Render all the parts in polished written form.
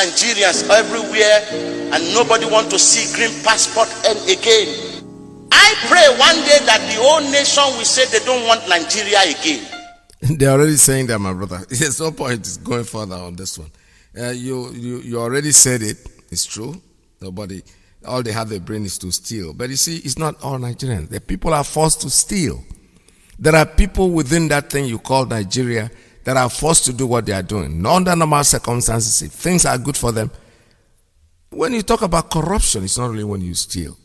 Nigerians everywhere, and nobody want to see green passport again. I pray one day that the whole nation will say they don't want Nigeria again. They're already saying that, my brother. There's no point going further on this one. You already said it. It's true. Nobody, all they have their brain is to steal. But you see, it's not all Nigerians. The people are forced to steal. There are people within that thing you call Nigeria that are forced to do what they are doing. Not under normal circumstances. If things are good for them. When you talk about corruption, it's not really when you steal.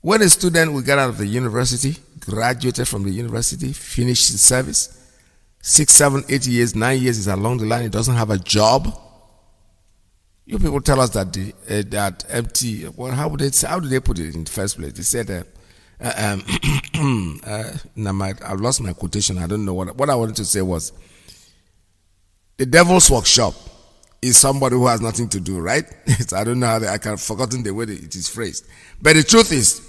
When a student will get out of the university, graduated from the university, finished his service, 6, 7, 8 years, 9 years is along the line, he doesn't have a job. You people tell us that that empty. Well, how did they put it in the first place? They said, I've lost my quotation. I don't know what I wanted to say was, the devil's workshop is somebody who has nothing to do, right? So I don't know how I can forgotten the way it is phrased. But the truth is,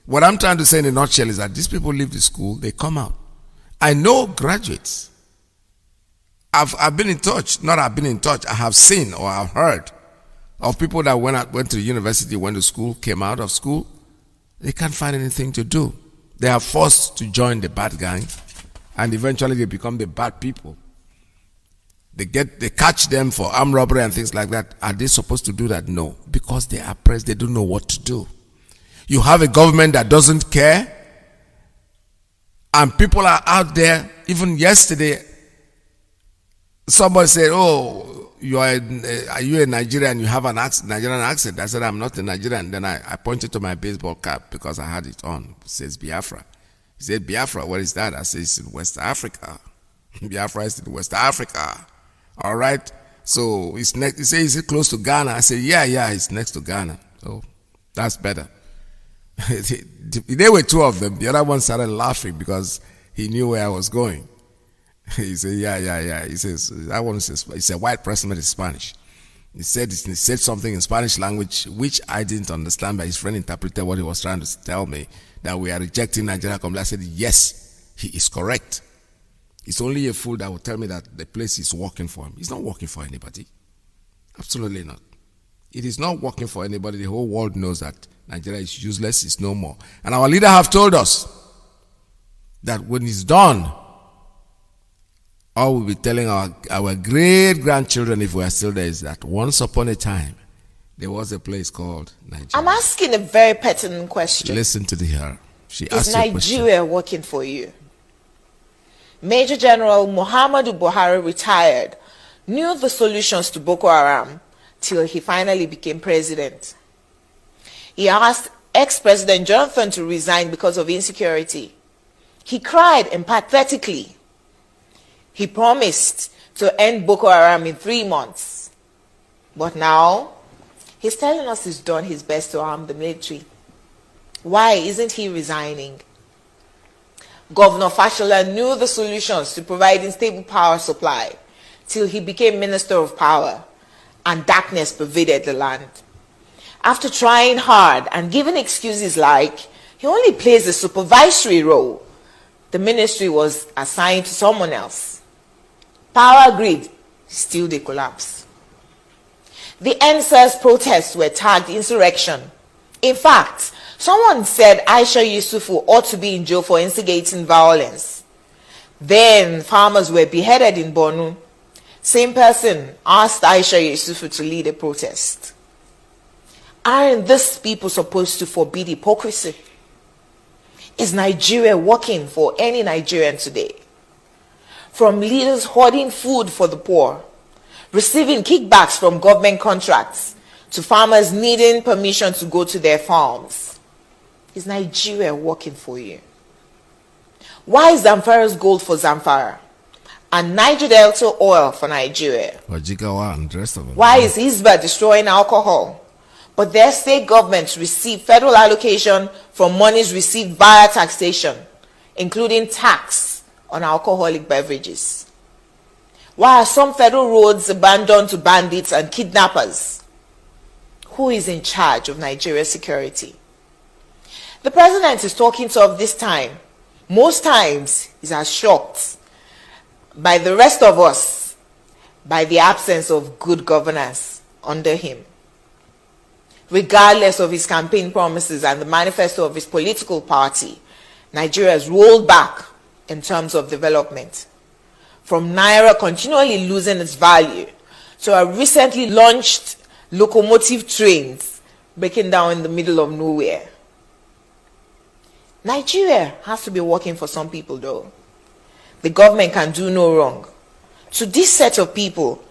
what I'm trying to say in a nutshell is that these people leave the school, they come out. I know graduates. I've been in touch. Not I've been in touch. I have seen or I've heard of people that went to university, went to school, came out of school. They can't find anything to do. They are forced to join the bad gang, and eventually they become the bad people. They catch them for armed robbery and things like that. Are they supposed to do that? No, because they are pressed. They don't know what to do. You have a government that doesn't care, and people are out there. Even yesterday, somebody said, "Oh, are you a Nigerian? You have an Nigerian accent." I said, "I'm not a Nigerian." Then I pointed to my baseball cap because I had it on. It says Biafra. He said, "Biafra, what is that?" I said, "It's in West Africa." Biafra is in West Africa. All right. So it's next. He said, "Is it close to Ghana?" I said, "Yeah, it's next to Ghana." So that's better. There were two of them. The other one started laughing because he knew where I was going. He said, yeah. He says, that one says, it's a white person, but it's Spanish. He said something in Spanish language, which I didn't understand, but his friend interpreted what he was trying to tell me, that we are rejecting Nigeria completely. I said, yes, he is correct. It's only a fool that will tell me that the place is working for him. It's not working for anybody. Absolutely not. It is not working for anybody. The whole world knows that Nigeria is useless, it's no more. And our leader have told us that when it's done, all we'll be telling our great-grandchildren, if we are still there, is that once upon a time, there was a place called Nigeria. I'm asking a very pertinent question. Listen to her. She asked a question. Is Nigeria working for you? Major General Muhammadu Buhari retired, knew the solutions to Boko Haram till he finally became president. He asked ex-President Jonathan to resign because of insecurity. He cried empathetically. He promised to end Boko Haram in 3 months. But now, he's telling us he's done his best to arm the military. Why isn't he resigning? Governor Fashola knew the solutions to providing stable power supply till he became Minister of Power, and darkness pervaded the land. After trying hard and giving excuses like he only plays a supervisory role, the ministry was assigned to someone else. Power grid, still they collapse. The NSAS protests were tagged insurrection. In fact, someone said Aisha Yusufu ought to be in jail for instigating violence. Then farmers were beheaded in Borno. Same person asked Aisha Yusufu to lead a protest. Aren't these people supposed to forbid hypocrisy? Is Nigeria working for any Nigerian today? From leaders hoarding food for the poor, receiving kickbacks from government contracts, to farmers needing permission to go to their farms. Is Nigeria working for you? Why is Zamfara's gold for Zamfara and Niger Delta oil for Nigeria? And the rest of them. Why is Hisba destroying alcohol, but their state governments receive federal allocation from monies received via taxation, including tax on alcoholic beverages? Why are some federal roads abandoned to bandits and kidnappers? Who is in charge of Nigeria's security? The president is talking tough this time. Most times, he's as shocked by the rest of us by the absence of good governance under him. Regardless of his campaign promises and the manifesto of his political party, Nigeria has rolled back in terms of development. From Naira continually losing its value to our recently launched locomotive trains breaking down in the middle of nowhere. Nigeria has to be working for some people though. The government can do no wrong. To this set of people,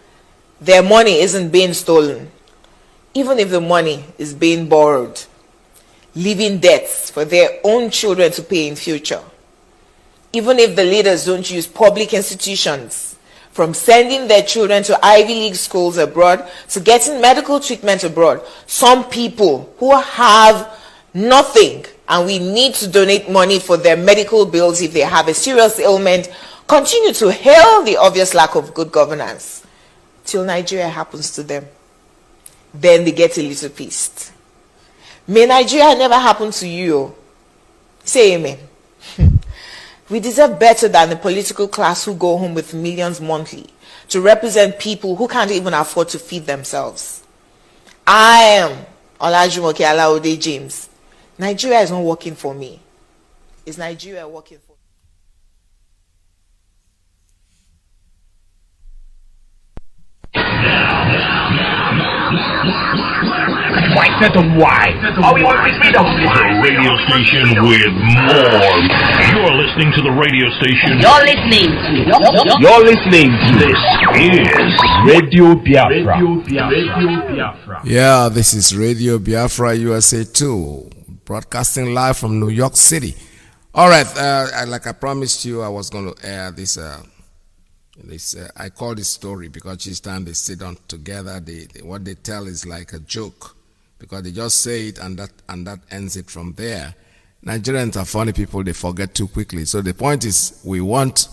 their money isn't being stolen, even if the money is being borrowed, leaving debts for their own children to pay in future. Even if the leaders don't use public institutions, from sending their children to Ivy League schools abroad to getting medical treatment abroad, some people who have nothing and we need to donate money for their medical bills if they have a serious ailment, continue to hail the obvious lack of good governance till Nigeria happens to them. Then they get a little pissed. May Nigeria never happen to you. Say amen. We deserve better than the political class who go home with millions monthly to represent people who can't even afford to feed themselves. I am Olajumoke Alaode James. Nigeria is not working for me. Is Nigeria working for me? Why? Set them why? All we want is freedom. It's a radio station with more. You're listening to the radio station. You're listening to this is Radio Biafra. Radio Biafra. Yeah, this is Radio Biafra USA 2, broadcasting live from New York City. All right, like I promised you, I was going to air this. I call this story because each time they sit down together, what they tell is like a joke, because they just say it and that ends it from there. Nigerians are funny people; they forget too quickly. So the point is, we want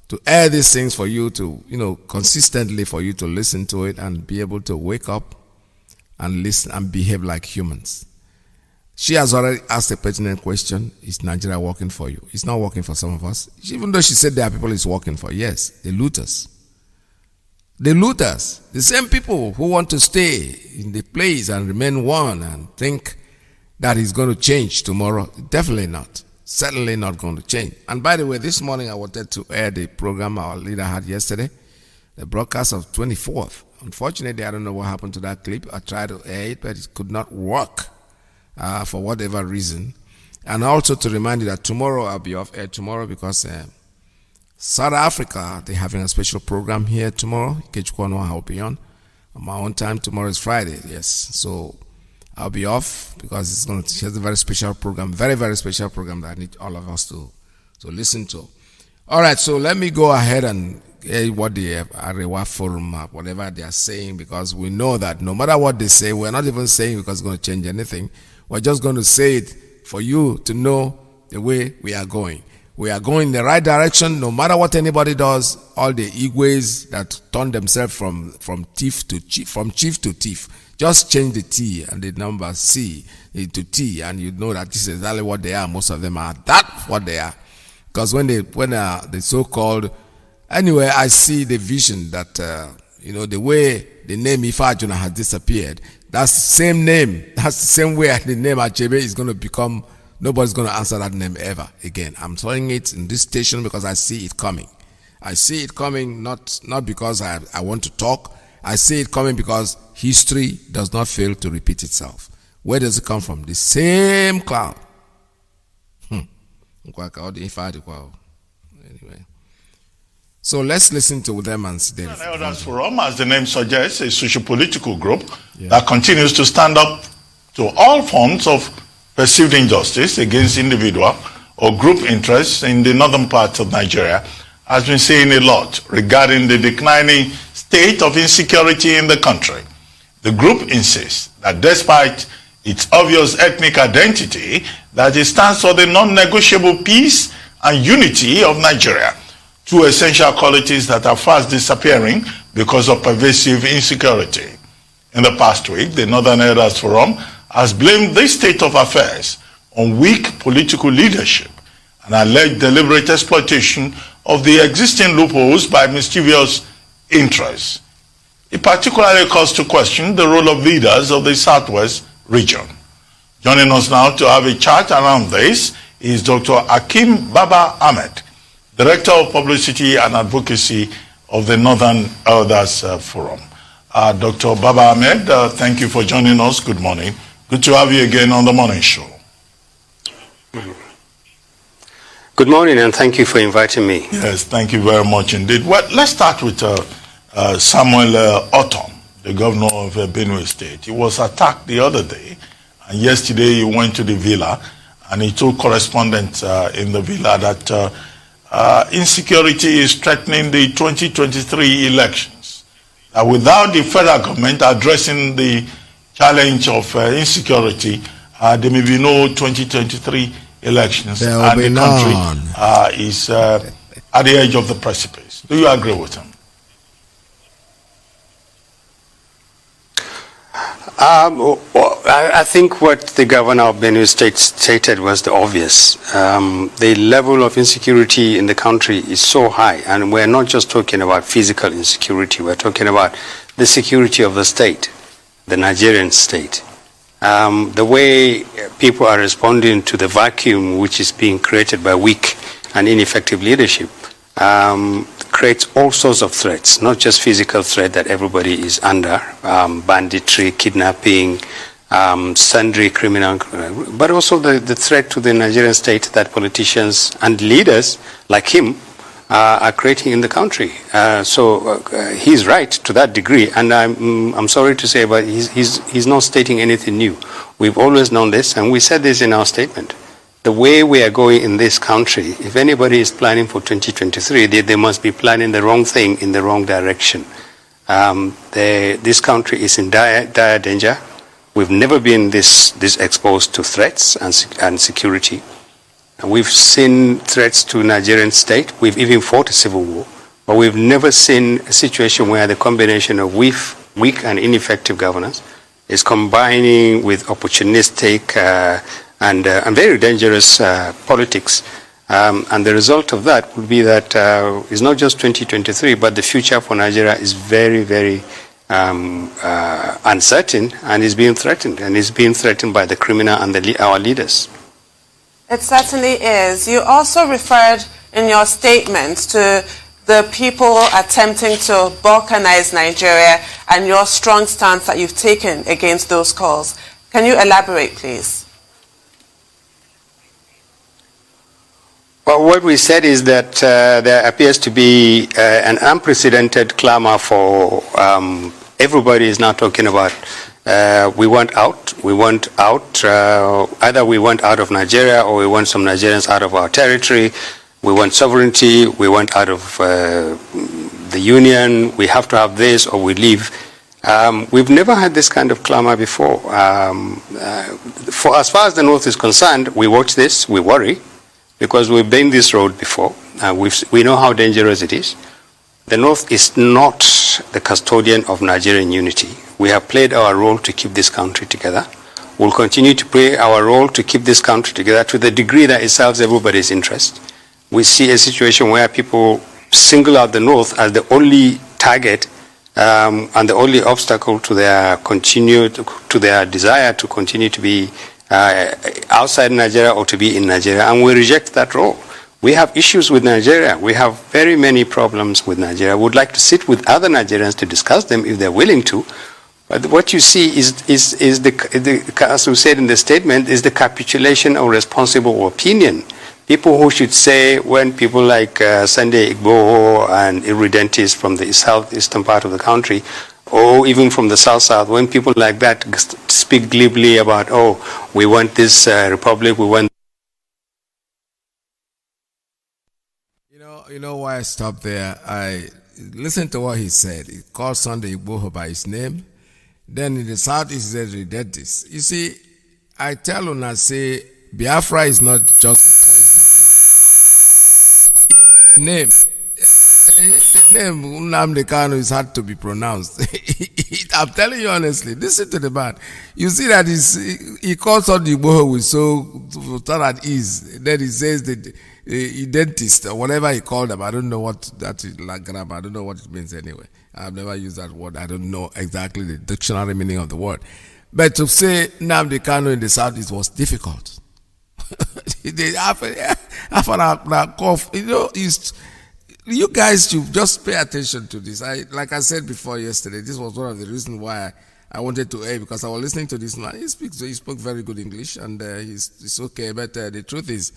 to air these things for you to, consistently for you to listen to it and be able to wake up and listen and behave like humans. She has already asked a pertinent question. Is Nigeria working for you? It's not working for some of us. Even though she said there are people it's working for. Yes, the looters. The looters. The same people who want to stay in the place and remain one and think that it's going to change tomorrow. Definitely not. Certainly not going to change. And by the way, this morning I wanted to air the program our leader had yesterday, the broadcast of 24th. Unfortunately, I don't know what happened to that clip. I tried to air it, but it could not work. For whatever reason. And also to remind you that tomorrow I'll be off air tomorrow because South Africa, they're having a special program here tomorrow. I'll be on my own time. Tomorrow is Friday, yes. So I'll be off because she has a very special program, very, very special program that I need all of us to listen to. All right, so let me go ahead and hear what the Arewa Forum, whatever they are saying, because we know that no matter what they say, we're not even saying because it's going to change anything. We're just going to say it for you to know the way we are going. We are going in the right direction, no matter what anybody does. All the Igwes that turn themselves from chief to thief, just change the T and the number C to T, and you know that this is exactly what they are. Most of them are that's what they are. Because when the so-called, anyway, I see the vision that the way the name Ifajuna has disappeared. That's the same name. That's the same way the name Achebe is going to become. Nobody's going to answer that name ever again. I'm saying it in this station because I see it coming. I see it coming not because I want to talk. I see it coming because history does not fail to repeat itself. Where does it come from? The same cloud. Anyway. So let's listen to them and see them. Elders Forum, as the name suggests, a socio-political group that continues to stand up to all forms of perceived injustice against individual or group interests in the northern parts of Nigeria, has been saying a lot regarding the declining state of insecurity in the country. The group insists that despite its obvious ethnic identity, that it stands for the non-negotiable peace and unity of Nigeria, two essential qualities that are fast disappearing because of pervasive insecurity. In the past week, the Northern Elders Forum has blamed this state of affairs on weak political leadership and alleged deliberate exploitation of the existing loopholes by mischievous interests. It particularly calls to question the role of leaders of the Southwest region. Joining us now to have a chat around this is Dr. Hakeem Baba Ahmed, Director of Publicity and Advocacy of the Northern Elders Forum. Dr. Baba Ahmed, thank you for joining us. Good morning. Good to have you again on the morning show. Good morning, and thank you for inviting me. Yes, thank you very much indeed. Well, let's start with Samuel Ortom, the governor of Benue State. He was attacked the other day, and yesterday he went to the villa, and he told correspondents in the villa that insecurity is threatening the 2023 elections. Without the federal government addressing the challenge of insecurity, there may be no 2023 elections, and the country is at the edge of the precipice. Do you agree with him? I think what the governor of Benue State stated was the obvious. The level of insecurity in the country is so high, and we're not just talking about physical insecurity, we're talking about the security of the state, the Nigerian state. The way people are responding to the vacuum which is being created by weak and ineffective leadership creates all sorts of threats, not just physical threat that everybody is under, banditry, kidnapping, sundry criminal, but also the threat to the Nigerian state that politicians and leaders like him are creating in the country. So he's right to that degree, and I'm sorry to say, but he's not stating anything new. We've always known this, and we said this in our statement. The way we are going in this country, if anybody is planning for 2023, they must be planning the wrong thing in the wrong direction. This country is in dire danger. We've never been this exposed to threats and security. And we've seen threats to Nigerian state. We've even fought a civil war. But we've never seen a situation where the combination of weak and ineffective governance is combining with opportunistic and very dangerous politics. And the result of that would be that it's not just 2023, but the future for Nigeria is very, very uncertain, and is being threatened. And is being threatened by the criminal and our leaders. It certainly is. You also referred in your statement to the people attempting to balkanize Nigeria and your strong stance that you've taken against those calls. Can you elaborate, please? Well, what we said is that there appears to be an unprecedented clamor for everybody is now talking about we want out, either we want out of Nigeria or we want some Nigerians out of our territory, we want sovereignty, we want out of the union, we have to have this or we leave. We've never had this kind of clamor before. For as far as the North is concerned, we watch this, we worry, because we've been this road before. We know how dangerous it is. The North is not the custodian of Nigerian unity. We have played our role to keep this country together. We'll continue to play our role to keep this country together to the degree that it serves everybody's interest. We see a situation where people single out the North as the only target and the only obstacle to their desire to continue to be outside Nigeria or to be in Nigeria, and we reject that role. We have issues with Nigeria. We have very many problems with Nigeria. We would like to sit with other Nigerians to discuss them if they're willing to. But what you see is as we said in the statement, is the capitulation of responsible opinion. People who should say, when people like Sunday Igboho and irredentists from the southeastern part of the country, or even from the south, when people like that speak glibly about, oh, we want this republic, we want. You know why I stopped there? I listened to what he said. He called Sunday Igboho by his name. Then in the south, he said redentist. You see, I tell Una, say, Biafra is not just the poison. Even the name Nnamdi Kanu is hard to be pronounced. I'm telling you honestly, listen to the man. You see that he calls Sunday Igboho with so at ease. Then he says the dentist or whatever he called them. I don't know what that is, like grammar. I don't know what it means anyway. I've never used that word. I don't know exactly the dictionary meaning of the word. But to say Nnamdi Kanu in the Southeast was difficult. You guys should just pay attention to this. Like I said before yesterday, this was one of the reasons why I wanted to air, because I was listening to this man. He spoke very good English, and he's okay. But the truth is,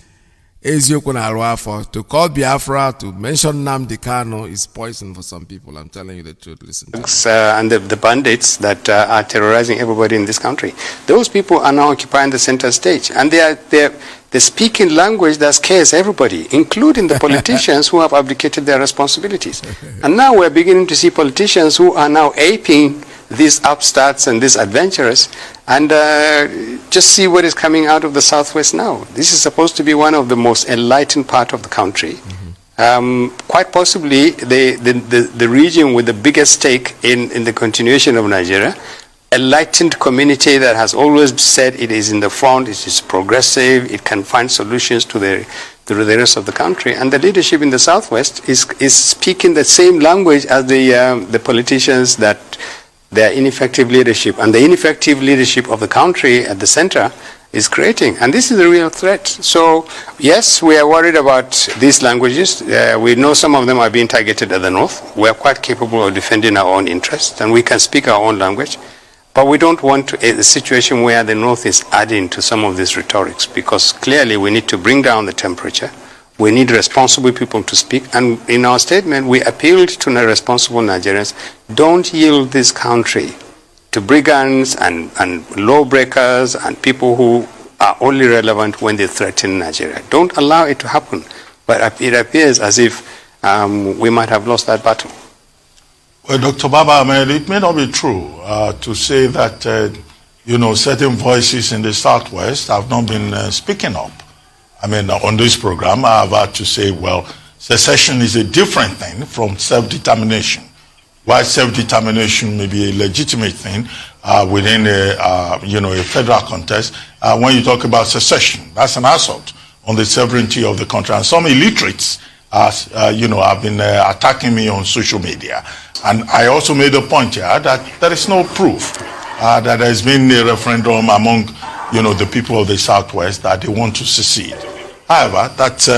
to call Biafra, to mention Nnamdi Kanu is poison for some people. I'm telling you the truth. Listen to and the bandits that are terrorizing everybody in this country. Those people are now occupying the center stage, and they're speaking language that scares everybody, including the politicians who have abdicated their responsibilities. And now we're beginning to see politicians who are now aping these upstarts and these adventurers, and just see what is coming out of the Southwest now. This is supposed to be one of the most enlightened part of the country. Quite possibly the region with the biggest stake in the continuation of Nigeria. Enlightened community that has always said it is in the front, it is progressive, it can find solutions to the rest of the country. And the leadership in the Southwest is speaking the same language as the politicians that their ineffective leadership and the ineffective leadership of the country at the center is creating. And this is a real threat. So, yes, we are worried about these languages. We know some of them are being targeted at the north. We are quite capable of defending our own interests, and we can speak our own language. But we don't want a situation where the north is adding to some of these rhetorics, because clearly we need to bring down the temperature. We need responsible people to speak. And in our statement, we appealed to the responsible Nigerians, don't yield this country to brigands and lawbreakers and people who are only relevant when they threaten Nigeria. Don't allow it to happen. But it appears as if we might have lost that battle. Well, Dr. Baba Ahmed, it may not be true to say that, certain voices in the Southwest have not been speaking up. I mean, on this program, I have had to say, well, secession is a different thing from self-determination. While self-determination may be a legitimate thing within a federal context, when you talk about secession, that's an assault on the sovereignty of the country. And some illiterates, have been attacking me on social media. And I also made a point here that there is no proof that there has been a referendum among, the people of the Southwest that they want to secede. However, that's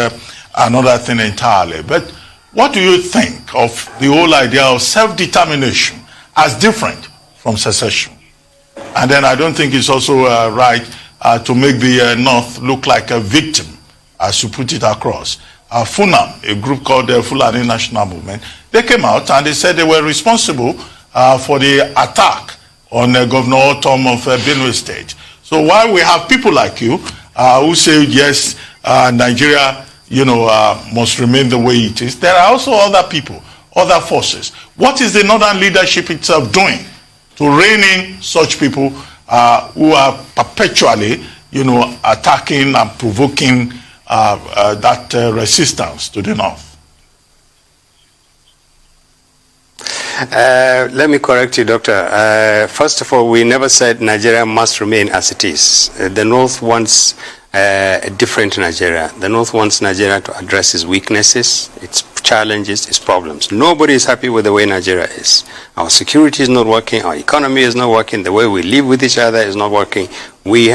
another thing entirely. But what do you think of the whole idea of self-determination as different from secession? And then I don't think it's also right to make the North look like a victim, as you put it across. FUNAM, a group called the Fulani National Movement, they came out and they said they were responsible for the attack on Governor Otom of Benue State. So while we have people like you who say, yes, Nigeria, must remain the way it is, there are also other people, other forces. What is the Northern leadership itself doing to rein in such people who are perpetually, attacking and provoking that resistance to the North? Let me correct you, Doctor. First of all, we never said Nigeria must remain as it is. The North wants a different Nigeria. The North wants Nigeria to address its weaknesses, its challenges, its problems. Nobody is happy with the way Nigeria is. Our security is not working, our economy is not working, the way we live with each other is not working. We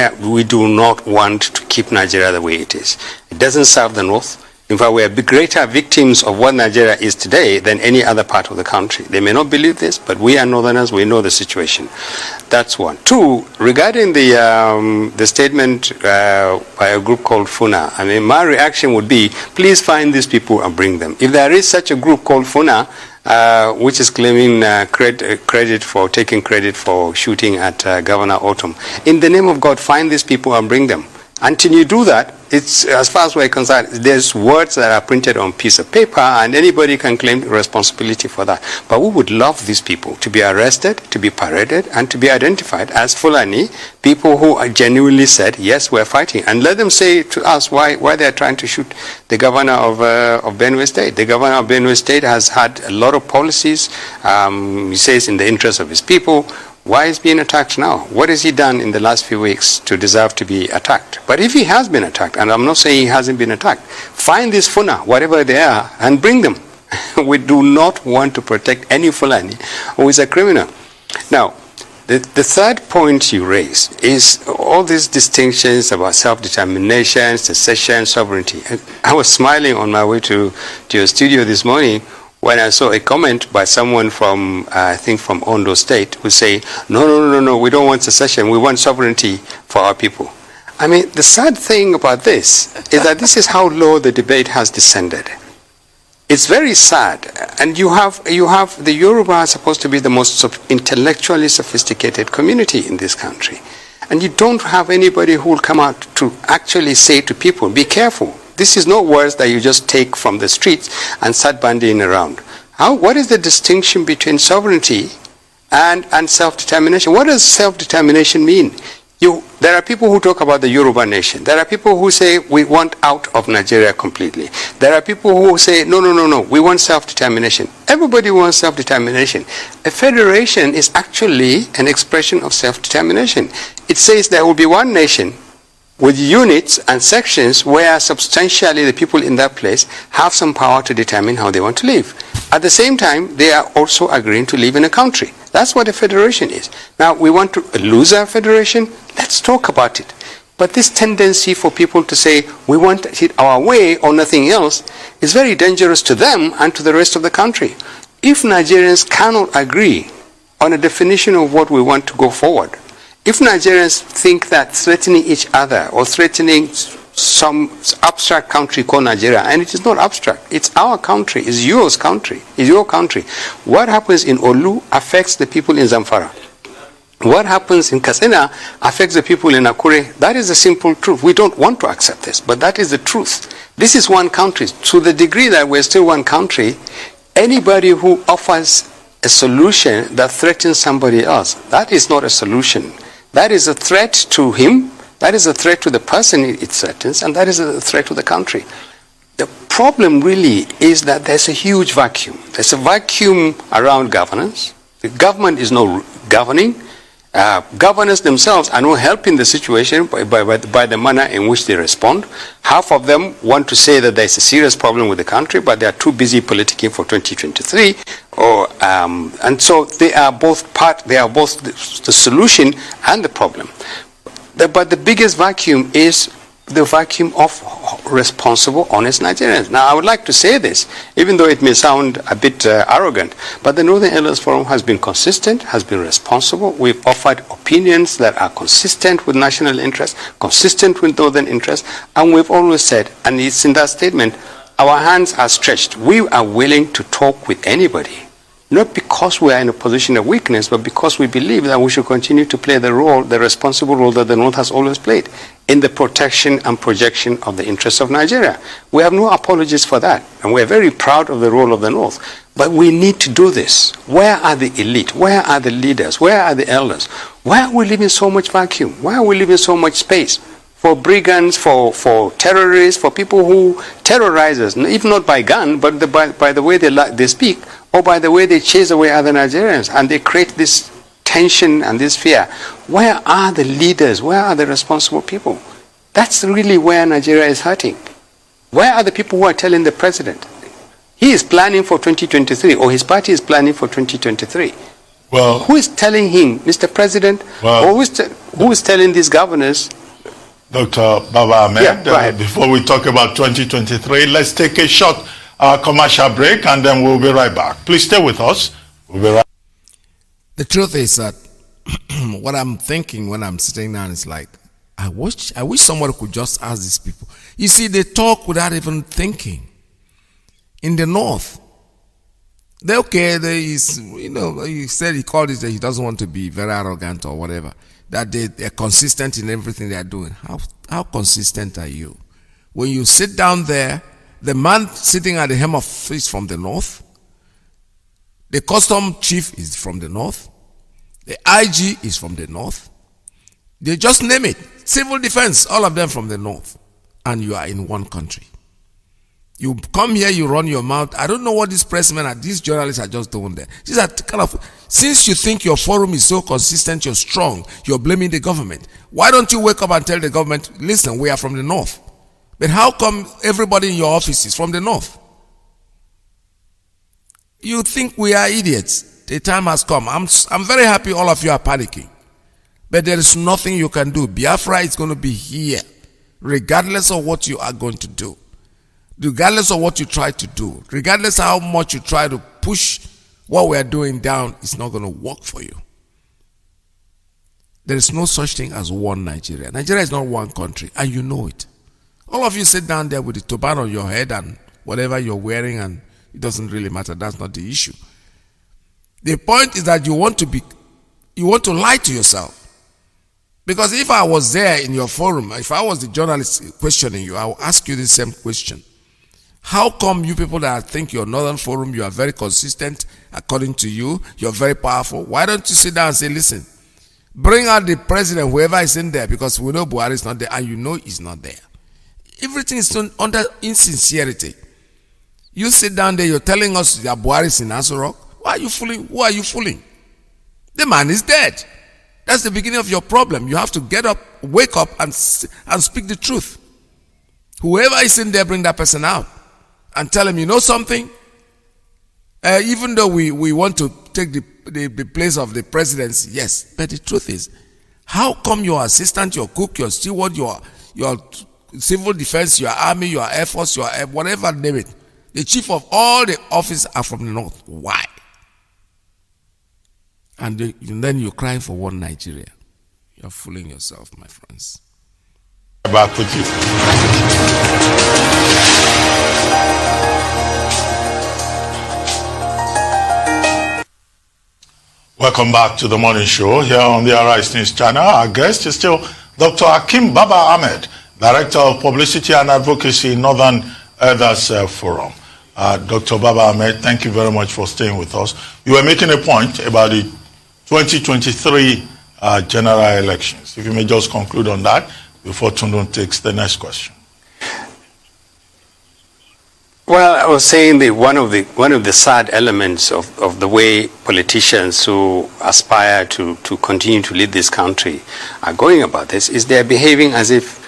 do not want to keep Nigeria the way it is. It doesn't serve the North. In fact, we are greater victims of what Nigeria is today than any other part of the country. They may not believe this, but we are Northerners, we know the situation. That's one. Two, regarding the statement by a group called FUNA, I mean, my reaction would be, please find these people and bring them. If there is such a group called FUNA, which is claiming taking credit for shooting at Governor Otom, in the name of God, find these people and bring them. Until you do that, it's, as far as we're concerned, there's words that are printed on a piece of paper and anybody can claim responsibility for that. But we would love these people to be arrested, to be paraded, and to be identified as Fulani, people who are genuinely said, yes, we're fighting. And let them say to us why they're trying to shoot the governor of Benue State. The governor of Benue State has had a lot of policies, he says in the interest of his people. Why is he being attacked now? What has he done in the last few weeks to deserve to be attacked? But if he has been attacked, and I'm not saying he hasn't been attacked, find this FUNA, whatever they are, and bring them. We do not want to protect any Fulani who is a criminal. Now, the third point you raise is all these distinctions about self-determination, secession, sovereignty. I was smiling on my way to your studio this morning when I saw a comment by someone from, I think from Ondo State, who say, no, we don't want secession, we want sovereignty for our people. I mean, the sad thing about this is that this is how low the debate has descended. It's very sad, and you have the Yoruba are supposed to be the most intellectually sophisticated community in this country, and you don't have anybody who will come out to actually say to people, be careful. This is not words that you just take from the streets and start bandying around. What is the distinction between sovereignty and self-determination? What does self-determination mean? There are people who talk about the Yoruba nation. There are people who say we want out of Nigeria completely. There are people who say, no, we want self-determination. Everybody wants self-determination. A federation is actually an expression of self-determination. It says there will be one nation with units and sections where substantially the people in that place have some power to determine how they want to live. At the same time, they are also agreeing to live in a country. That's what a federation is. Now, we want to lose our federation? Let's talk about it. But this tendency for people to say, we want it our way or nothing else, is very dangerous to them and to the rest of the country. If Nigerians cannot agree on a definition of what we want to go forward, if Nigerians think that threatening each other or threatening some abstract country called Nigeria, and it is not abstract, it's our country, it's your country, what happens in Olu affects the people in Zamfara. What happens in Katsina affects the people in Akure. That is the simple truth. We don't want to accept this, but that is the truth. This is one country. To the degree that we're still one country, anybody who offers a solution that threatens somebody else, that is not a solution. That is a threat to him, that is a threat to the person it threatens, and that is a threat to the country. The problem really is that there's a huge vacuum. There's a vacuum around governance. The government is not governing. Governors themselves are not helping the situation by the manner in which they respond. Half of them want to say that there's a serious problem with the country, but they are too busy politicking for 2023. And so they are both the solution and the problem. But the biggest vacuum is the vacuum of responsible, honest Nigerians. Now, I would like to say this, even though it may sound a bit arrogant, but the Northern Elders Forum has been consistent, has been responsible. We've offered opinions that are consistent with national interest, consistent with Northern interest, and we've always said, and it's in that statement, our hands are stretched. We are willing to talk with anybody. Not because we are in a position of weakness, but because we believe that we should continue to play the role, the responsible role that the North has always played in the protection and projection of the interests of Nigeria. We have no apologies for that, and we're very proud of the role of the North. But we need to do this. Where are the elite? Where are the leaders? Where are the elders? Why are we leaving so much vacuum? Why are we leaving so much space for brigands, for terrorists, for people who terrorize us, if not by gun, but by the way they speak, or by the way they chase away other Nigerians, and they create this tension and this fear. Where are the leaders? Where are the responsible people? That's really where Nigeria is hurting. Where are the people who are telling the president? He is planning for 2023, or his party is planning for 2023. Well, who is telling him, Mr. President, or who is telling these governors? Dr. Baba Ahmed, before we talk about 2023, let's take a short commercial break, and then we'll be right back. Please stay with us. We'll be right. The truth is that what I'm thinking when I'm sitting down is like, I wish somebody could just ask these people. You see, they talk without even thinking. In the North, he said he called it that he doesn't want to be very arrogant or whatever. That they're consistent in everything they're doing. How consistent are you? When you sit down there, the man sitting at the helm of is from the North. The custom chief is from the North. The IG is from the North. They just name it. Civil defense, all of them from the North. And you are in one country. You come here, you run your mouth. I don't know what these pressmen and these journalists are just doing there. These are kind of, since you think your forum is so consistent, you're strong, you're blaming the government. Why don't you wake up and tell the government, listen, we are from the North. But how come everybody in your office is from the North? You think we are idiots. The time has come. I'm very happy all of you are panicking. But there is nothing you can do. Biafra is going to be here, regardless of what you are going to do. Regardless of what you try to do. Regardless of how much you try to push what we are doing down, it's not going to work for you. There is no such thing as one Nigeria. Nigeria is not one country, and you know it. All of you sit down there with the turban on your head and whatever you're wearing, and it doesn't really matter. That's not the issue. The point is that you want to lie to yourself. Because if I was there in your forum, if I was the journalist questioning you, I will ask you the same question. How come you people that think your Northern Forum, you are very consistent, according to you, you're very powerful? Why don't you sit down and say, listen, bring out the president, whoever is in there, because we know Buhari is not there, and you know he's not there. Everything is done under insincerity. You sit down there, you're telling us that Buhari is in Aso Rock. Why are you fooling? Who are you fooling? The man is dead. That's the beginning of your problem. You have to get up, wake up, and speak the truth. Whoever is in there, bring that person out and tell him, you know something? Even though we want to take the place of the presidency, yes. But the truth is, how come your assistant, your cook, your steward, your civil defense, your army, your air force, your whatever, name it, the chief of all the officers are from the north? Why? And then you're crying for one Nigeria. You're fooling yourself, my friends. Back with you. Welcome back to the morning show here on the Arise News channel. Our guest is still Dr. Hakeem Baba Ahmed, Director of Publicity and Advocacy, Northern Elders Forum. Dr. Baba Ahmed, thank you very much for staying with us. You were making a point about the 2023 general elections. If you may just conclude on that before Tundun takes the next question. Well, I was saying that one of the sad elements of the way politicians who aspire to continue to lead this country are going about this is they're behaving as if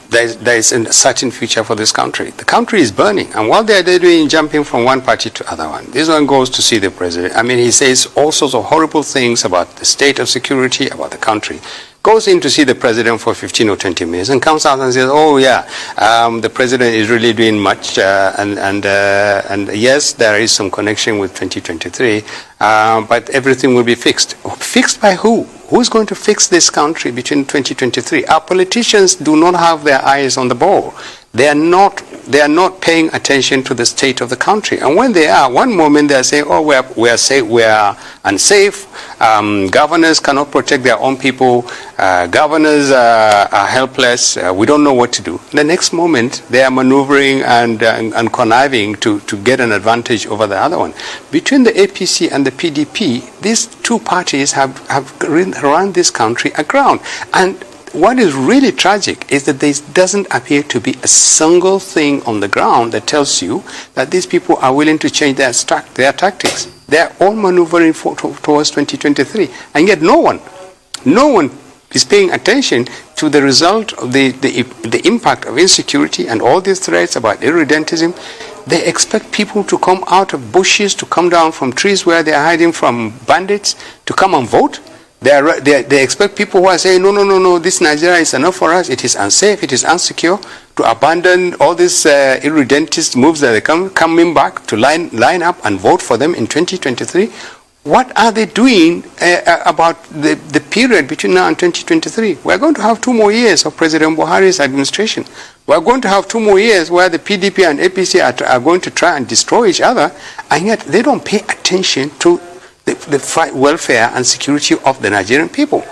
there is a certain future for this country. The country is burning, and what they're doing, jumping from one party to other one. This one goes to see the president. I mean, he says all sorts of horrible things about the state of security, about the country. Goes in to see the president for 15 or 20 minutes and comes out and says, oh yeah, the president is really doing much, and yes, there is some connection with 2023, but everything will be fixed. Fixed by who? Who's going to fix this country between 2023? Our politicians do not have their eyes on the ball. They are not paying attention to the state of the country. And when they are, one moment they are saying, oh, we are safe, we are unsafe, governors cannot protect their own people, governors are helpless, we don't know what to do. The next moment they are maneuvering and conniving to get an advantage over the other one. Between the APC and the PDP, these two parties have run this country aground. And what is really tragic is that there doesn't appear to be a single thing on the ground that tells you that these people are willing to change their tactics. They're all maneuvering towards 2023, and yet no one is paying attention to the result of the impact of insecurity and all these threats about irredentism. They expect people to come out of bushes, to come down from trees where they are hiding from bandits, to come and vote. They expect people who are saying, no, this Nigeria is enough for us, it is unsafe, it is unsecure, to abandon all these irredentist moves that are coming back, to line up and vote for them in 2023. What are they doing about the period between now and 2023? We're going to have 2 more years of President Buhari's administration. We're going to have 2 more years where the PDP and APC are going to try and destroy each other, and yet they don't pay attention to the welfare and security of the Nigerian people.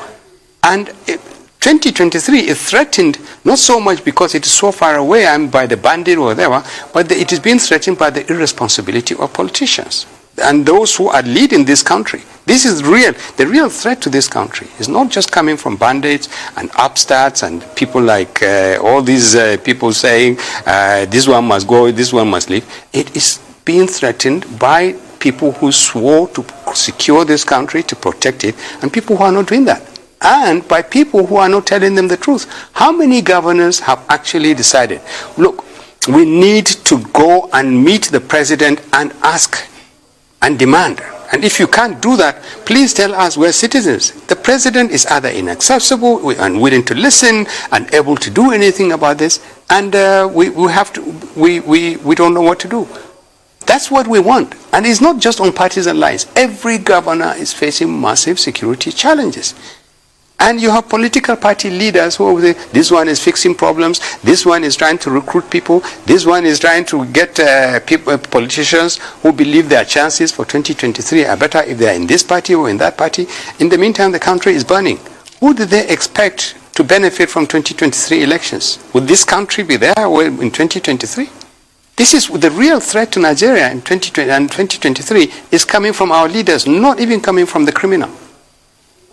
And 2023 is threatened not so much because it is so far away and by the bandit or whatever, but it is being threatened by the irresponsibility of politicians and those who are leading this country. This is real. The real threat to this country is not just coming from bandits and upstarts and people like all these people saying this one must go, this one must leave. It is being threatened by people who swore to secure this country, to protect it, and people who are not doing that. And by people who are not telling them the truth. How many governors have actually decided, look, We need to go and meet the president and ask and demand. And if you can't do that, please tell us we're citizens. The president is either inaccessible, unwilling to listen, unable to do anything about this, and we don't know what to do. That's what we want. And it's not just on partisan lines. Every governor is facing massive security challenges. And you have political party leaders who say, this one is fixing problems, this one is trying to recruit people, this one is trying to get politicians who believe their chances for 2023 are better if they are in this party or in that party. In the meantime, the country is burning. Who do they expect to benefit from 2023 elections? Would this country be there in 2023? This is the real threat to Nigeria in 2020 and 2023 is coming from our leaders, not even coming from the criminal.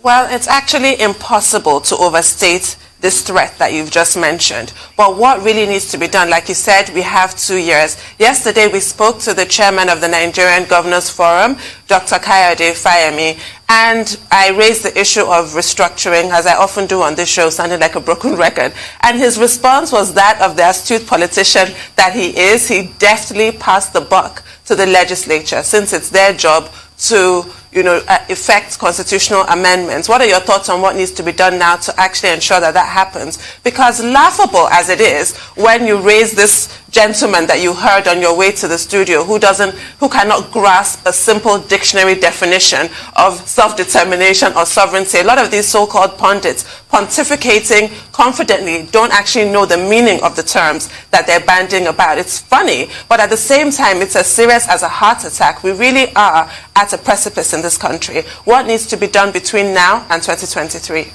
Well, it's actually impossible to overstate this threat that you've just mentioned. But what really needs to be done, like you said, we have 2 years. Yesterday, we spoke to the chairman of the Nigerian Governors Forum, Dr. Kayode Fayemi, and I raised the issue of restructuring, as I often do on this show, sounding like a broken record. And his response was that of the astute politician that he is. He deftly passed the buck to the legislature, since it's their job to effect constitutional amendments. What are your thoughts on what needs to be done now to actually ensure that that happens? Because laughable as it is, when you raise this gentleman that you heard on your way to the studio who cannot grasp a simple dictionary definition of self-determination or sovereignty, a lot of these so-called pundits pontificating confidently don't actually know the meaning of the terms that they're bandying about. It's funny, but at the same time, it's as serious as a heart attack. We really are at a precipice in this country. What needs to be done between now and 2023?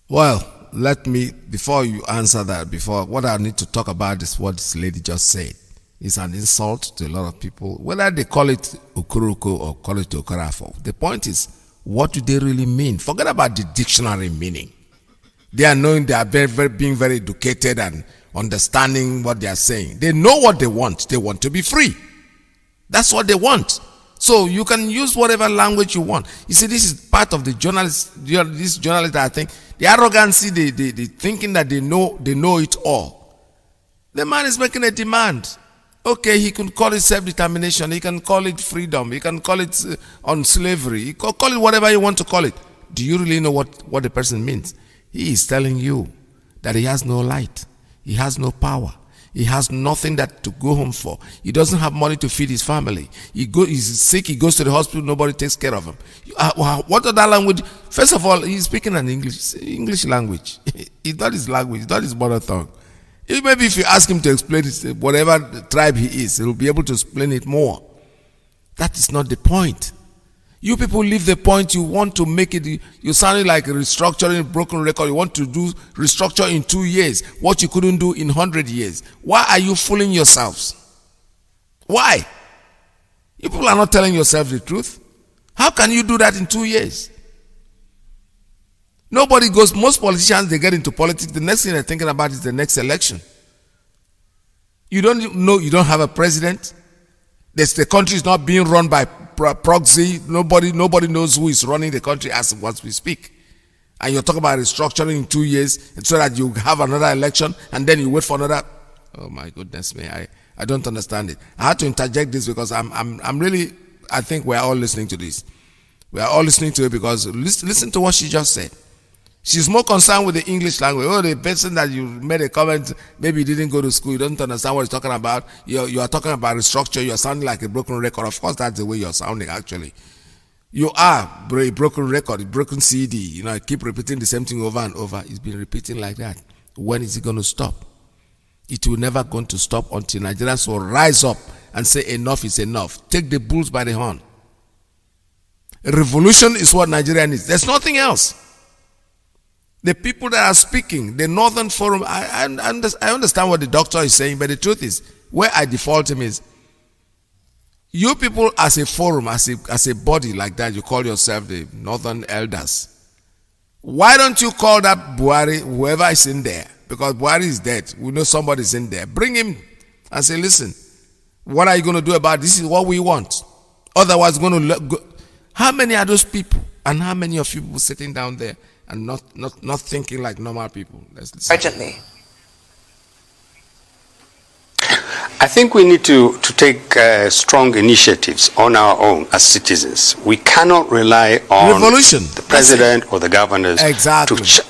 Well, let me, before you answer that, what I need to talk about is what this lady just said. It's an insult to a lot of people, whether they call it Okuruko or call it Okorafo. The point is, what do they really mean? Forget about the dictionary meaning. They are knowing they are being very educated and understanding what they are saying. They know what they want. They want to be free. That's what they want. So you can use whatever language you want. You see, this is part of the journalists. These journalists, I think, the arrogancy, the thinking that they know it all. The man is making a demand. Okay, he can call it self-determination. He can call it freedom. He can call it on slavery. He can call it whatever you want to call it. Do you really know what the person means? He is telling you that he has no light. He has no power. He has nothing that to go home for. He doesn't have money to feed his family. He's sick. He goes to the hospital. Nobody takes care of him. What other language? First of all, he's speaking an English language. It's not his language. It's not his mother tongue. Maybe if you ask him to explain it, whatever tribe he is, he'll be able to explain it more. That is not the point. You people leave the point. You want to make it. You're sounding like a restructuring, broken record. You want to do restructure in 2 years, what you couldn't do in 100 years. Why are you fooling yourselves? Why? You people are not telling yourselves the truth. How can you do that in 2 years? Nobody goes. Most politicians, they get into politics. The next thing they're thinking about is the next election. You don't know. You don't have a president. The country is not being run by proxy. Nobody knows who is running the country as we speak. And you're talking about restructuring in 2 years so that you have another election and then you wait for another. Oh my goodness me, I don't understand it. I had to interject this because I'm really, I think we're all listening to this. We are all listening to it because listen to what she just said. She's more concerned with the English language. Oh, the person that you made a comment, maybe you didn't go to school, you don't understand what he's talking about. You are talking about restructure, you're sounding like a broken record. Of course, that's the way you're sounding, actually. You are a broken record, a broken CD. Keep repeating the same thing over and over. It's been repeating like that. When is it going to stop? It will never going to stop until Nigerians will rise up and say enough is enough. Take the bulls by the horn. A revolution is what Nigeria needs. There's nothing else. The people that are speaking, the Northern Forum, I understand what the doctor is saying, but the truth is, where I default him is, you people as a forum, as a body like that, you call yourself the Northern Elders. Why don't you call that Buhari, whoever is in there? Because Buhari is dead. We know somebody's in there. Bring him and say, listen, what are you going to do about this? This is what we want. Otherwise, how many are those people? And how many of you people sitting down there and not thinking like normal people? Let's listen. Urgently. I think we need to take strong initiatives on our own as citizens. We cannot rely on the president or the governors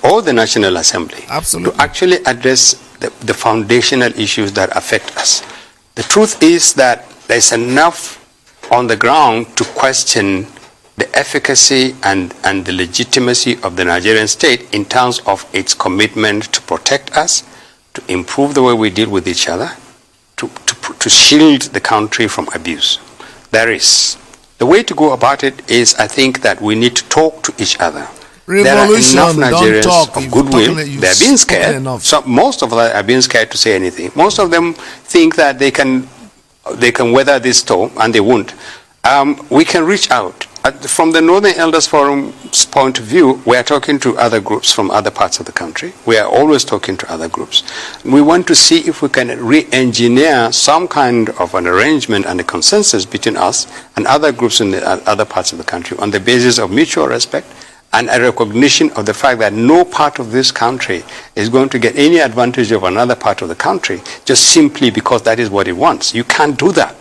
or the National Assembly to actually address the foundational issues that affect us. The truth is that there's enough on the ground to question the efficacy and the legitimacy of the Nigerian state in terms of its commitment to protect us, to improve the way we deal with each other, to shield the country from abuse. The way to go about it is, I think, that we need to talk to each other. There are enough Nigerians of goodwill. They're being scared. So most of them are being scared to say anything. Most of them think that they can weather this storm, and they won't. We can reach out. From the Northern Elders Forum's point of view, we are talking to other groups from other parts of the country. We are always talking to other groups. We want to see if we can re-engineer some kind of an arrangement and a consensus between us and other groups in the other parts of the country on the basis of mutual respect and a recognition of the fact that no part of this country is going to get any advantage of another part of the country just simply because that is what it wants. You can't do that.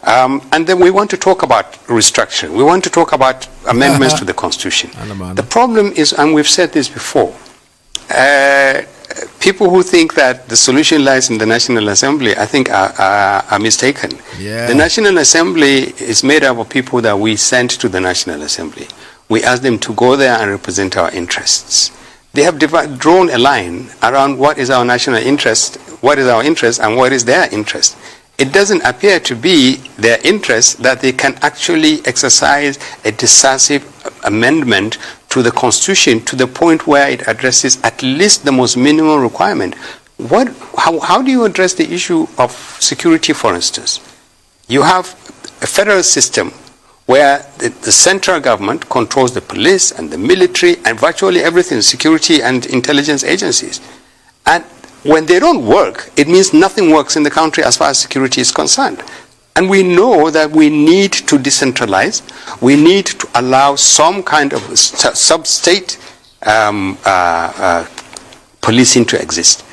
And then we want to talk about restructuring. We want to talk about amendments to the Constitution. The problem is, and we've said this before, people who think that the solution lies in the National Assembly, I think are mistaken. The National Assembly is made up of people that we sent to the National Assembly. We ask them to go there and represent our interests. They have drawn a line around what is our national interest, what is our interest, and what is their interest. It doesn't appear to be their interest that they can actually exercise a decisive amendment to the Constitution to the point where it addresses at least the most minimal requirement. How do you address the issue of security, for instance? You have a federal system where the central government controls the police and the military and virtually everything, security and intelligence agencies. And when they don't work, it means nothing works in the country as far as security is concerned. And we know that we need to decentralize. We need to allow some kind of sub-state policing to exist.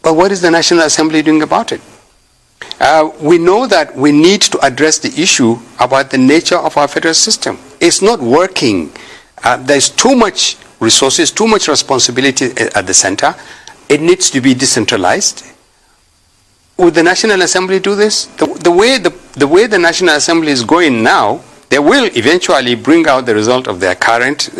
But what is the National Assembly doing about it? We know that we need to address the issue about the nature of our federal system. It's not working. There's too much resources, too much responsibility at the center. It needs to be decentralized. Would the National Assembly do this? The way the National Assembly is going now, they will eventually bring out the result of their current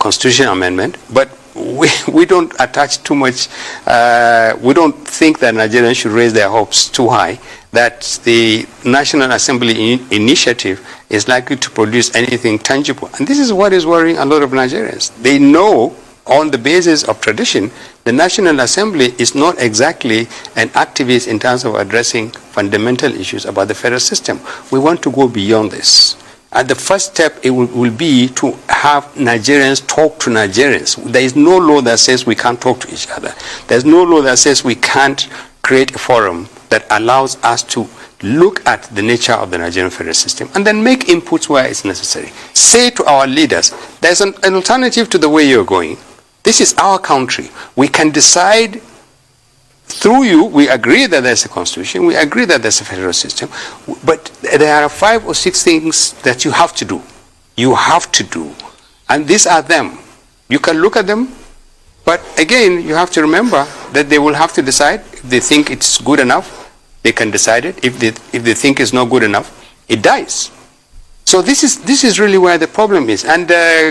constitutional amendment, but we don't attach too much, we don't think that Nigerians should raise their hopes too high, that the National Assembly initiative is likely to produce anything tangible. And this is what is worrying a lot of Nigerians. They know, on the basis of tradition, the National Assembly is not exactly an activist in terms of addressing fundamental issues about the federal system. We want to go beyond this. And the first step it will be to have Nigerians talk to Nigerians. There is no law that says we can't talk to each other. There's no law that says we can't create a forum that allows us to look at the nature of the Nigerian federal system and then make inputs where it's necessary. Say to our leaders, there's an alternative to the way you're going. This is our country. We can decide through you. We agree that there's a constitution. We agree that there's a federal system. But there are 5 or 6 things that you have to do. You have to do. And these are them. You can look at them, but again, you have to remember that they will have to decide. If they think it's good enough, they can decide it. If they think it's not good enough, it dies. So this is really where the problem is. And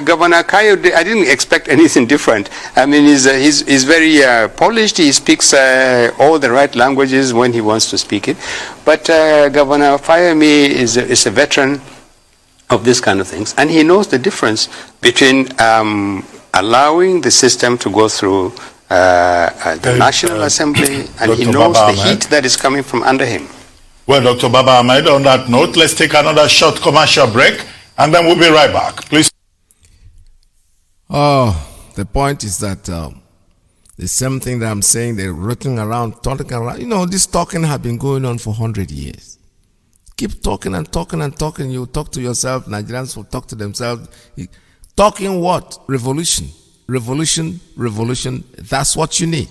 Governor Kayo, I didn't expect anything different. I mean, he's very polished. He speaks all the right languages when he wants to speak it. But Governor Fayemi is a veteran of this kind of things, and he knows the difference between allowing the system to go through the National Assembly, and he knows the heat that is coming from under him. Well, Dr. Baba Ahmed, on that note, let's take another short commercial break, and then we'll be right back. Please. The point is that the same thing that I'm saying, they're rooting around, talking around. You know, this talking has been going on for 100 years. Keep talking and talking and talking. You talk to yourself. Nigerians will talk to themselves. Talking what? Revolution. Revolution, revolution. That's what you need.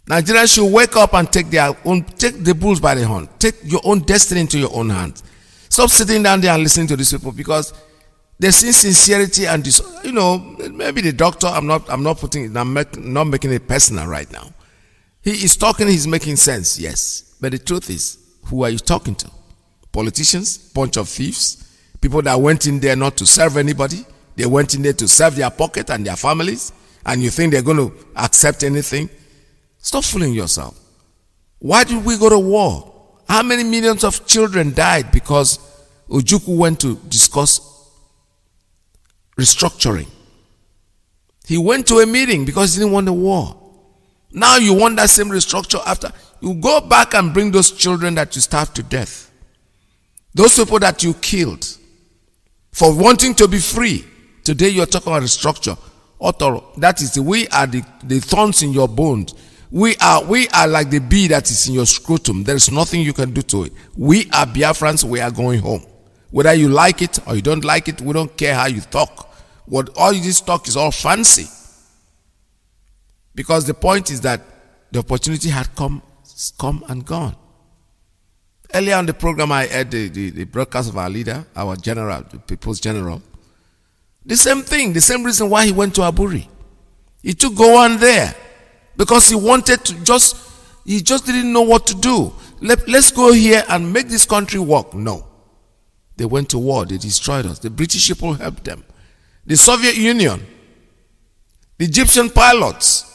Nigerians should wake up and take the bulls by the horn. Take your own destiny into your own hands. Stop sitting down there and listening to these people, because they see sincerity and maybe the doctor. I'm not making it personal right now. He is talking. He's making sense. Yes, but the truth is, who are you talking to? Politicians, bunch of thieves, people that went in there not to serve anybody. They went in there to serve their pocket and their families, and you think they're going to accept anything? Stop fooling yourself. Why did we go to war? How many millions of children died because Ojukwu went to discuss restructuring? He went to a meeting because he didn't want a war. Now you want that same restructure after. You go back and bring those children that you starved to death. Those people that you killed for wanting to be free. Today you're talking about restructure. That is, we are the thorns in your bones. We are like the bee that is in your scrotum. There is nothing you can do to it. We are Biafrans. We are going home. Whether you like it or you don't like it, we don't care how you talk. All this talk is all fancy. Because the point is that the opportunity had come and gone. Earlier on the program, I heard the broadcast of our leader, our general, the people's general. The same thing, the same reason why he went to Aburi. He took Gowon there because he wanted to he just didn't know what to do. Let's go here and make this country work. No. They went to war. They destroyed us. The British people helped them. The Soviet Union, the Egyptian pilots,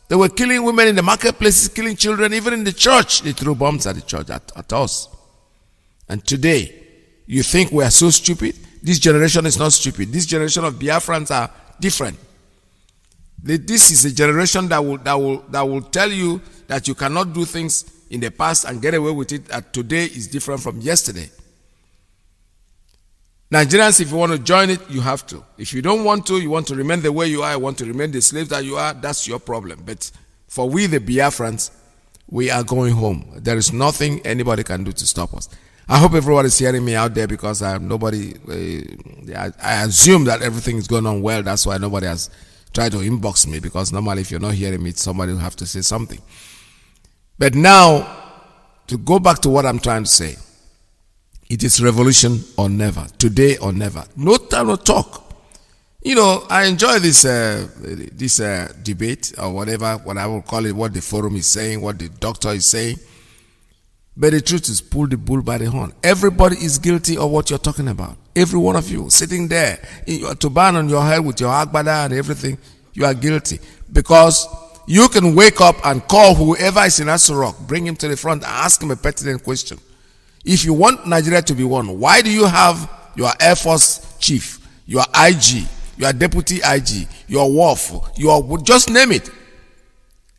they were killing women in the marketplaces, killing children, even in the church. They threw bombs at the church, at us. And today, you think we are so stupid? This generation is not stupid. This generation of Biafrans are different. This is a generation that will tell you that you cannot do things in the past and get away with it, that today is different from yesterday. Nigerians, if you want to join it, you have to. If you don't want to, you want to remain the way you are, you want to remain the slave that you are, that's your problem. But for we, the Biafrans, we are going home. There is nothing anybody can do to stop us. I hope everyone is hearing me out there, because I assume that everything is going on well. That's why nobody has tried to inbox me, because normally if you're not hearing me, somebody will have to say something. But now, to go back to what I'm trying to say, it is revolution or never, today or never. No time to talk. I enjoy this debate or whatever, what I will call it, what the forum is saying, what the doctor is saying. But the truth is, pull the bull by the horn. Everybody is guilty of what you're talking about. Every one of you sitting there, in your turban on your head with your agbada and everything, you are guilty. Because you can wake up and call whoever is in Asurok, bring him to the front and ask him a pertinent question. If you want Nigeria to be one, why do you have your Air Force chief, your IG, your deputy IG, your WAF, just name it,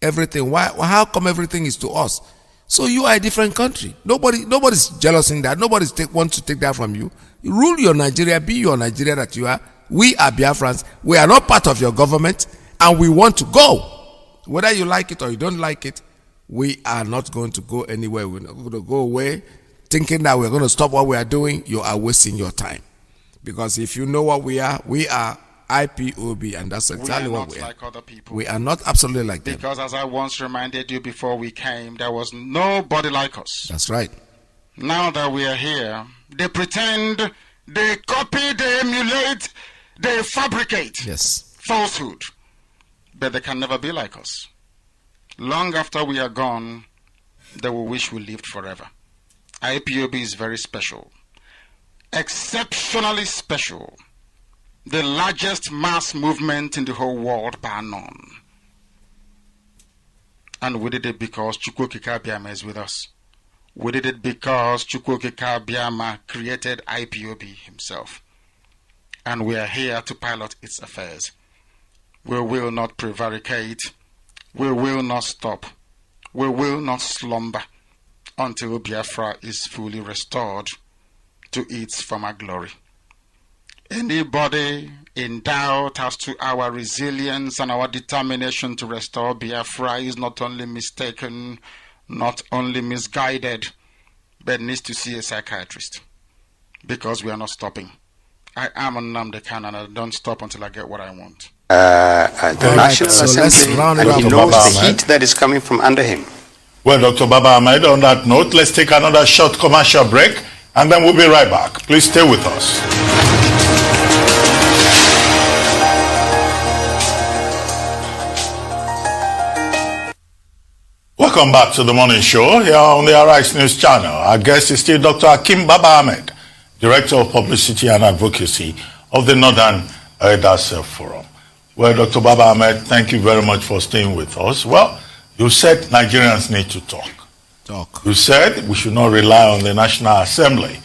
everything? How come everything is to us? So you are a different country. Nobody's jealous in that. Nobody wants to take that from you. You rule your Nigeria, be your Nigeria that you are. We are Biafrans. We are not part of your government, and we want to go. Whether you like it or you don't like it, we are not going to go anywhere. We're not going to go away thinking that we're going to stop what we are doing. You are wasting your time. Because if you know what we are IPOB, and that's exactly what we are. We are not like other people. We are not absolutely like them. Because as I once reminded you before we came, there was nobody like us. That's right. Now that we are here, they pretend, they copy, they emulate, they fabricate falsehood. But they can never be like us. Long after we are gone, they will wish we lived forever. IPOB is very special. Exceptionally special. The largest mass movement in the whole world, bar none. And we did it because Chukwokika Biama is with us. We did it because Chukwokika Biama created IPOB himself. And we are here to pilot its affairs. We will not prevaricate. We will not stop. We will not slumber until Biafra is fully restored to its former glory. Anybody in doubt as to our resilience and our determination to restore Biafra is not only mistaken, not only misguided, but needs to see a psychiatrist. Because we are not stopping. I am a Nnamdi Kanu and I don't stop until I get what I want. The National Assembly, and he knows the heat that is coming from under him. Well, Dr. Baba Ahmed, on that note, let's take another short commercial break and then we'll be right back. Please stay with us. Welcome back to the morning show here on the Arise News channel. Our guest is still Dr. Akim Baba Ahmed, Director of Publicity and Advocacy of the Northern Elders Forum. Well, Dr. Baba Ahmed, thank you very much for staying with us. Well, you said Nigerians need to talk. You said we should not rely on the National Assembly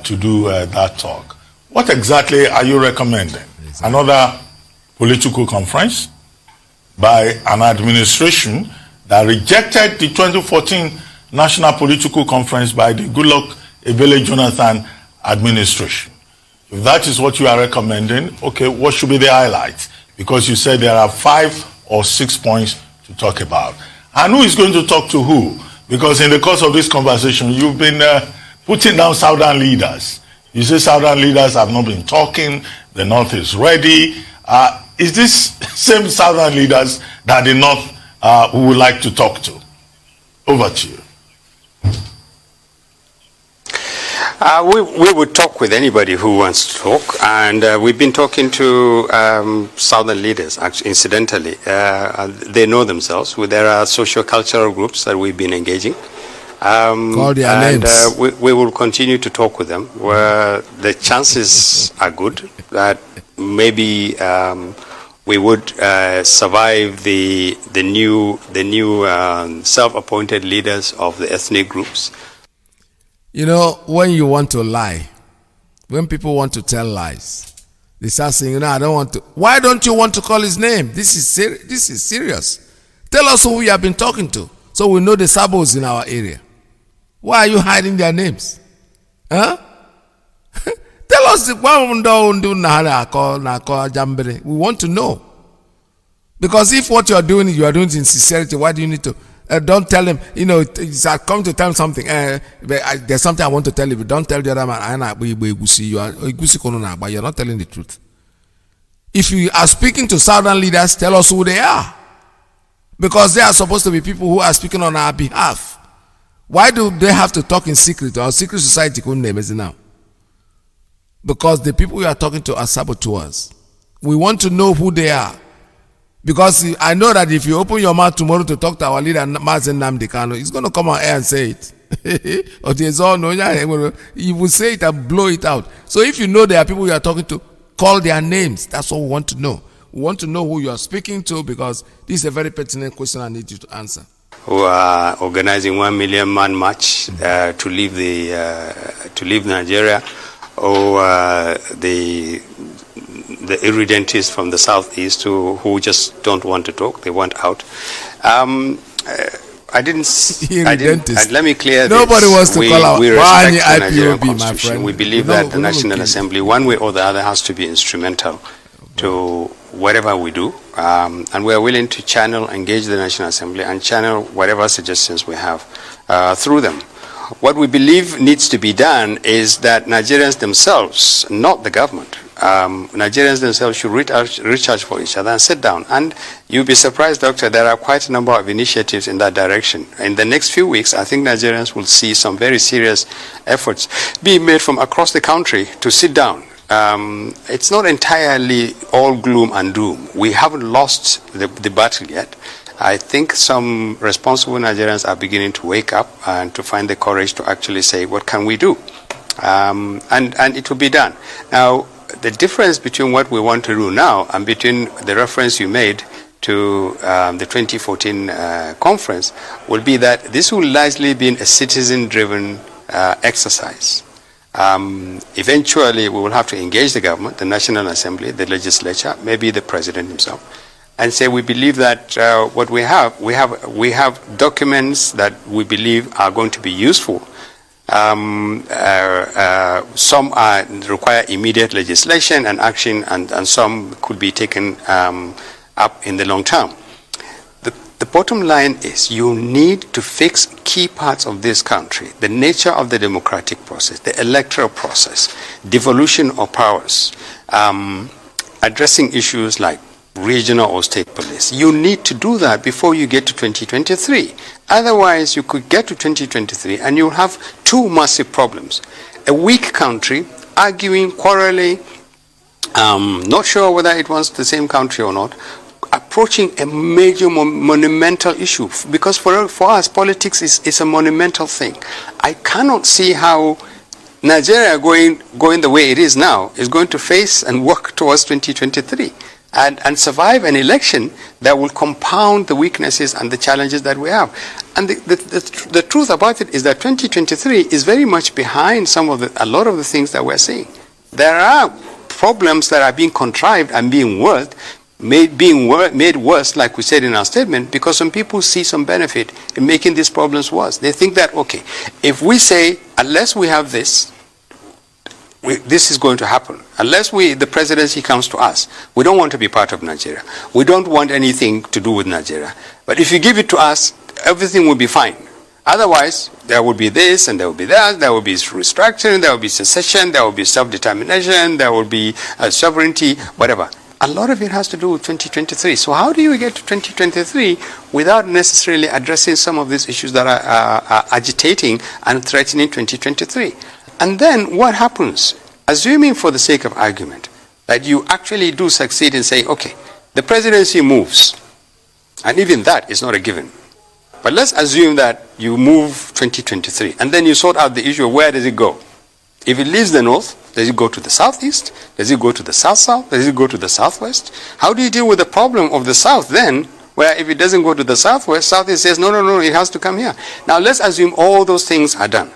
to do that talk. What exactly are you recommending? Another political conference by an administration that rejected the 2014 National Political Conference by the Goodluck Ebele Jonathan administration? If that is what you are recommending, okay, what should be the highlights? Because you said there are 5 or 6 points to talk about. And who is going to talk to who? Because in the course of this conversation, you've been putting down Southern leaders. You say Southern leaders have not been talking, the North is ready. Is this same Southern leaders that the North who would like to talk to? Over to you. We would talk with anybody who wants to talk, and we've been talking to Southern leaders, actually, incidentally. They know themselves. There are socio-cultural groups that we've been engaging. Call their names. We will continue to talk with them, where the chances are good that maybe we would survive the new self-appointed leaders of the ethnic groups. You know, when you want to lie, when people want to tell lies, they start saying, I don't want to. Why don't you want to call his name? This is serious. Tell us who you have been talking to, so we know the sabos in our area. Why are you hiding their names? Huh? Tell us. We want to know. Because if what you are doing in sincerity, why do you need to? Don't tell him, it's come to tell him something. There's something I want to tell you, but don't tell the other man. You're not telling the truth. If you are speaking to Southern leaders, tell us who they are. Because they are supposed to be people who are speaking on our behalf. Why do they have to talk in secret? Our secret society couldn't name it now. Because the people we are talking to are saboteurs. We want to know who they are. Because I know that if you open your mouth tomorrow to talk to our leader, Mazi Iyke, he's going to come on air and say it. He will say it and blow it out. So if you know there are people you are talking to, call their names. That's what we want to know. We want to know who you are speaking to, because this is a very pertinent question I need you to answer. Who are organizing 1 million man march to leave Nigeria, or the irredentists from the southeast who just don't want to talk, they want out. Let me clear this. Nobody wants to call out. We respect the Nigerian IPOB, Constitution. We believe that the National Assembly, one way or the other, has to be instrumental to whatever we do. And we are willing to engage the National Assembly and channel whatever suggestions we have through them. What we believe needs to be done is that Nigerians themselves, not the government, Nigerians themselves should reach out for each other and sit down. And you'll be surprised, Doctor, there are quite a number of initiatives in that direction. In the next few weeks, I think Nigerians will see some very serious efforts being made from across the country to sit down. It's not entirely all gloom and doom. We haven't lost the battle yet. I think some responsible Nigerians are beginning to wake up and to find the courage to actually say, what can we do? And it will be done. Now, the difference between what we want to do now and between the reference you made to the 2014 conference will be that this will largely be a citizen-driven exercise. Eventually, we will have to engage the government, the National Assembly, the legislature, maybe the president himself, and say we believe that what we have documents that we believe are going to be useful. Some require immediate legislation and action, and some could be taken up in the long term. The The bottom line is you need to fix key parts of this country, the nature of the democratic process, the electoral process, devolution of powers, addressing issues like regional or state police. You need to do that before you get to 2023. Otherwise, you could get to 2023 and you'll have two massive problems. A weak country, arguing, quarreling, not sure whether it wants the same country or not, approaching a major monumental issue, because for us politics is a monumental thing. I cannot see how Nigeria going the way it is now is going to face and work towards 2023 and survive an election that will compound the weaknesses and the challenges that we have. And the truth about it is that 2023 is very much behind a lot of the things that we're seeing. There are problems that are being contrived and made worse, like we said in our statement, because some people see some benefit in making these problems worse. They think that, okay, if we say, unless we have this, this is going to happen. Unless the presidency comes to us, we don't want to be part of Nigeria. We don't want anything to do with Nigeria. But if you give it to us, everything will be fine. Otherwise, there will be this and there will be that, there will be restructuring, there will be secession, there will be self-determination, there will be sovereignty, whatever. A lot of it has to do with 2023. So how do you get to 2023 without necessarily addressing some of these issues that are agitating and threatening 2023? And then what happens? Assuming for the sake of argument that you actually do succeed in saying, okay, the presidency moves, and even that is not a given. But let's assume that you move 2023, and then you sort out the issue of where does it go? If it leaves the north, does it go to the southeast? Does it go to the south-south? Does it go to the southwest? How do you deal with the problem of the south then, where if it doesn't go to the southwest, southeast says, no, it has to come here. Now let's assume all those things are done.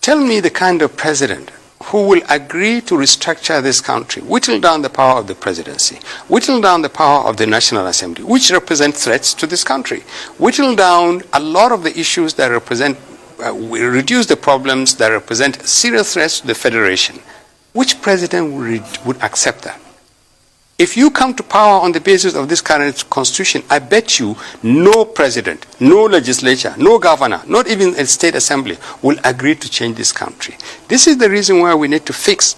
Tell me the kind of president who will agree to restructure this country, whittle down the power of the presidency, whittle down the power of the National Assembly, which represent threats to this country, whittle down a lot of the issues that represent, reduce the problems that represent serious threats to the federation. Which president would accept that? If you come to power on the basis of this current constitution, I bet you no president, no legislature, no governor, not even a state assembly will agree to change this country. This is the reason why we need to fix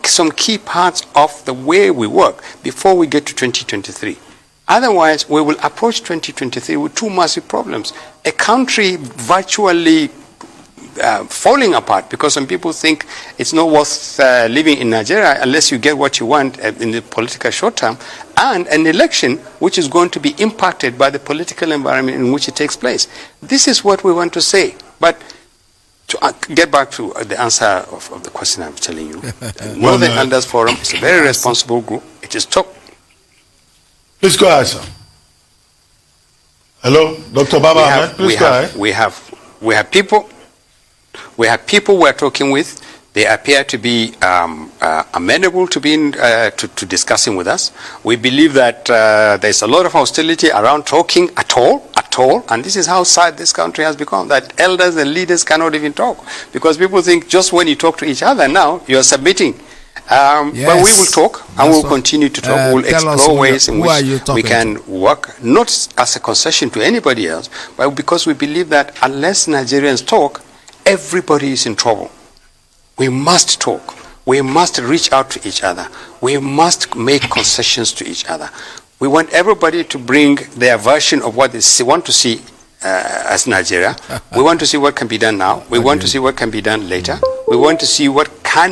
some key parts of the way we work before we get to 2023. Otherwise, we will approach 2023 with two massive problems. A country virtually falling apart because some people think it's not worth living in Nigeria unless you get what you want in the political short term, and an election which is going to be impacted by the political environment in which it takes place. This is what we want to say. But to get back to the answer of the question I'm telling you, Northern Elders Forum is a very responsible group. It is top. Please go ahead, sir. Hello, Dr. Baba Ahmed. Please go ahead. We have people. We have people we're talking with. They appear to be amenable to being to discussing with us. We believe that there's a lot of hostility around talking at all, and this is how sad this country has become, that elders and leaders cannot even talk, because people think just when you talk to each other now, you're submitting. But we will talk, and we'll continue to talk. We'll explore ways in which we can work, not as a concession to anybody else, but because we believe that unless Nigerians talk, everybody is in trouble. We must talk. We must reach out to each other. We must make concessions to each other. We want everybody to bring their version of what they want to see as Nigeria. We want to see what can be done now. We want to see what can be done later. We want to see what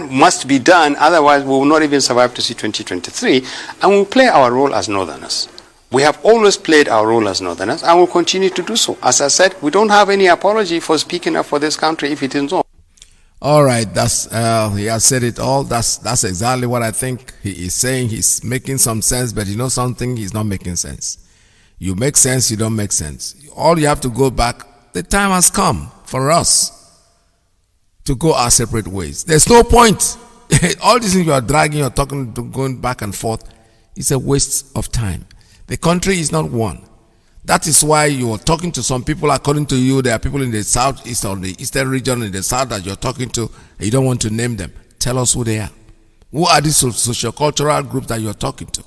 must be done. Otherwise, we will not even survive to see 2023. And we'll play our role as Northerners. We have always played our role as Northerners, and will continue to do so. As I said, we don't have any apology for speaking up for this country if it is not. All right, he has said it all. That's exactly what I think he is saying. He's making some sense, but you know something, he's not making sense. You make sense, you don't make sense. All you have to go back, the time has come for us to go our separate ways. There's no point. All these things you are dragging, you're talking, going back and forth, it's a waste of time. The country is not one. That is why you are talking to some people. According to you, there are people in the southeast or the eastern region in the south that you're talking to, and you don't want to name them. Tell us who they are. Who are these socio-cultural groups that you're talking to?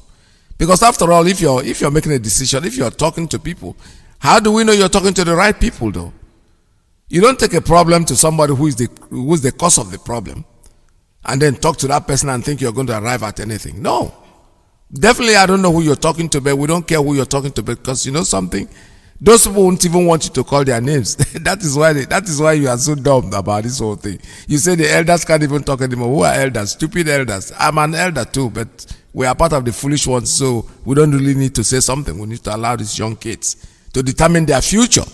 Because after all, if you're making a decision, if you're talking to people, How do we know you're talking to the right people, though? You don't take a problem to somebody who's the cause of the problem and then talk to that person and think you're going to arrive at anything. No. Definitely, I don't know who you're talking to, but we don't care who you're talking to, because you know something? Those people won't even want you to call their names. That is why you are so dumb about this whole thing. You say the elders can't even talk anymore. Who are elders? Stupid elders. I'm an elder too, but we are part of the foolish ones, so we don't really need to say something. We need to allow these young kids to determine their future.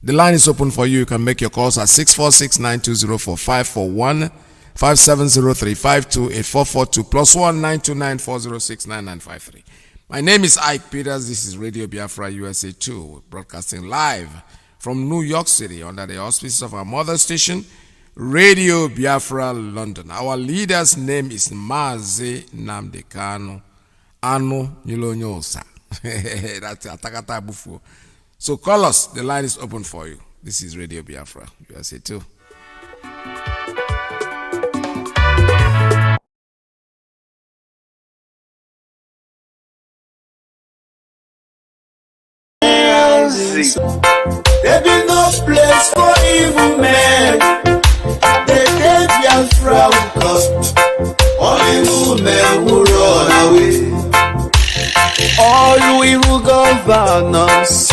The line is open for you. You can make your calls at 646-920-4541, 5703-528-442, +1 929-406-9953. My name is Ike Peters. This is Radio Biafra USA 2, broadcasting live from New York City under the auspices of our mother station, Radio Biafra London. Our leader's name is Mazi Nnamdi Anu Nyilonyosa. That's Atakata Bufu. So call us. The line is open for you. This is Radio Biafra USA 2. There be no place for evil men. They take Biafra because all evil men will run away. All you evil governors,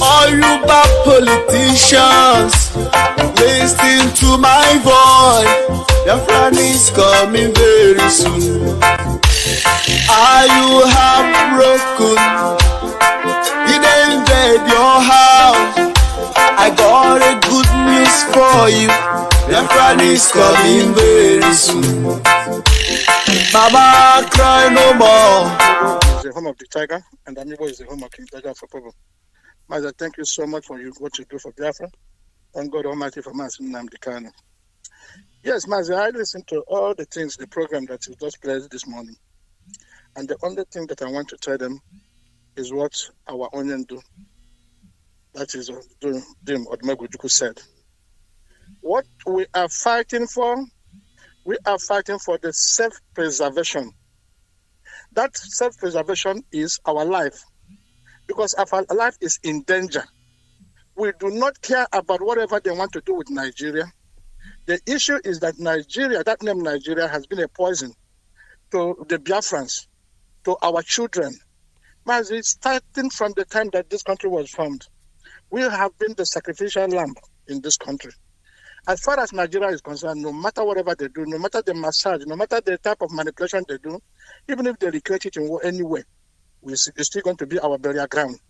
all you bad politicians, listen to my voice. Biafra is coming very soon. Are you heartbroken? Your house, I got a good news for you. Biafra is coming very soon. Mama, cry no more. It's the home of the tiger, and Amibo is the home of King Tiger for Pobo. Mazi, thank you so much for what you do for Biafra. Thank God Almighty for Mazi Nnamdi Kanu. Yes, Mazi, I listened to all the things, the program that you just played this morning, and the only thing that I want to tell them is what our onion do. That is Dim Odmegujuku said. What we are fighting for the self-preservation. That self-preservation is our life. Because if our life is in danger, we do not care about whatever they want to do with Nigeria. The issue is that Nigeria, that name Nigeria, has been a poison to the Biafrans, to our children. Mazi, starting from the time that this country was formed, we have been the sacrificial lamb in this country. As far as Nigeria is concerned, no matter whatever they do, no matter the massage, no matter the type of manipulation they do, even if they recreate it in any way, it's still going to be our burial ground.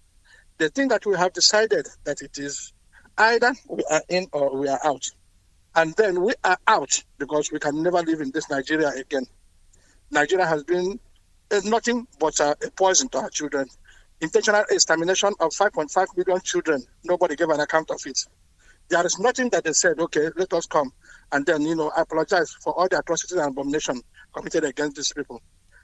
The thing that we have decided that it is either we are in or we are out. And then we are out because we can never live in this Nigeria again. Nigeria has been nothing but a poison to our children. Intentional extermination of 5.5 million children. Nobody gave an account of it. There is nothing that they said, okay, let us come and then, apologize for all the atrocities and abomination committed against these people.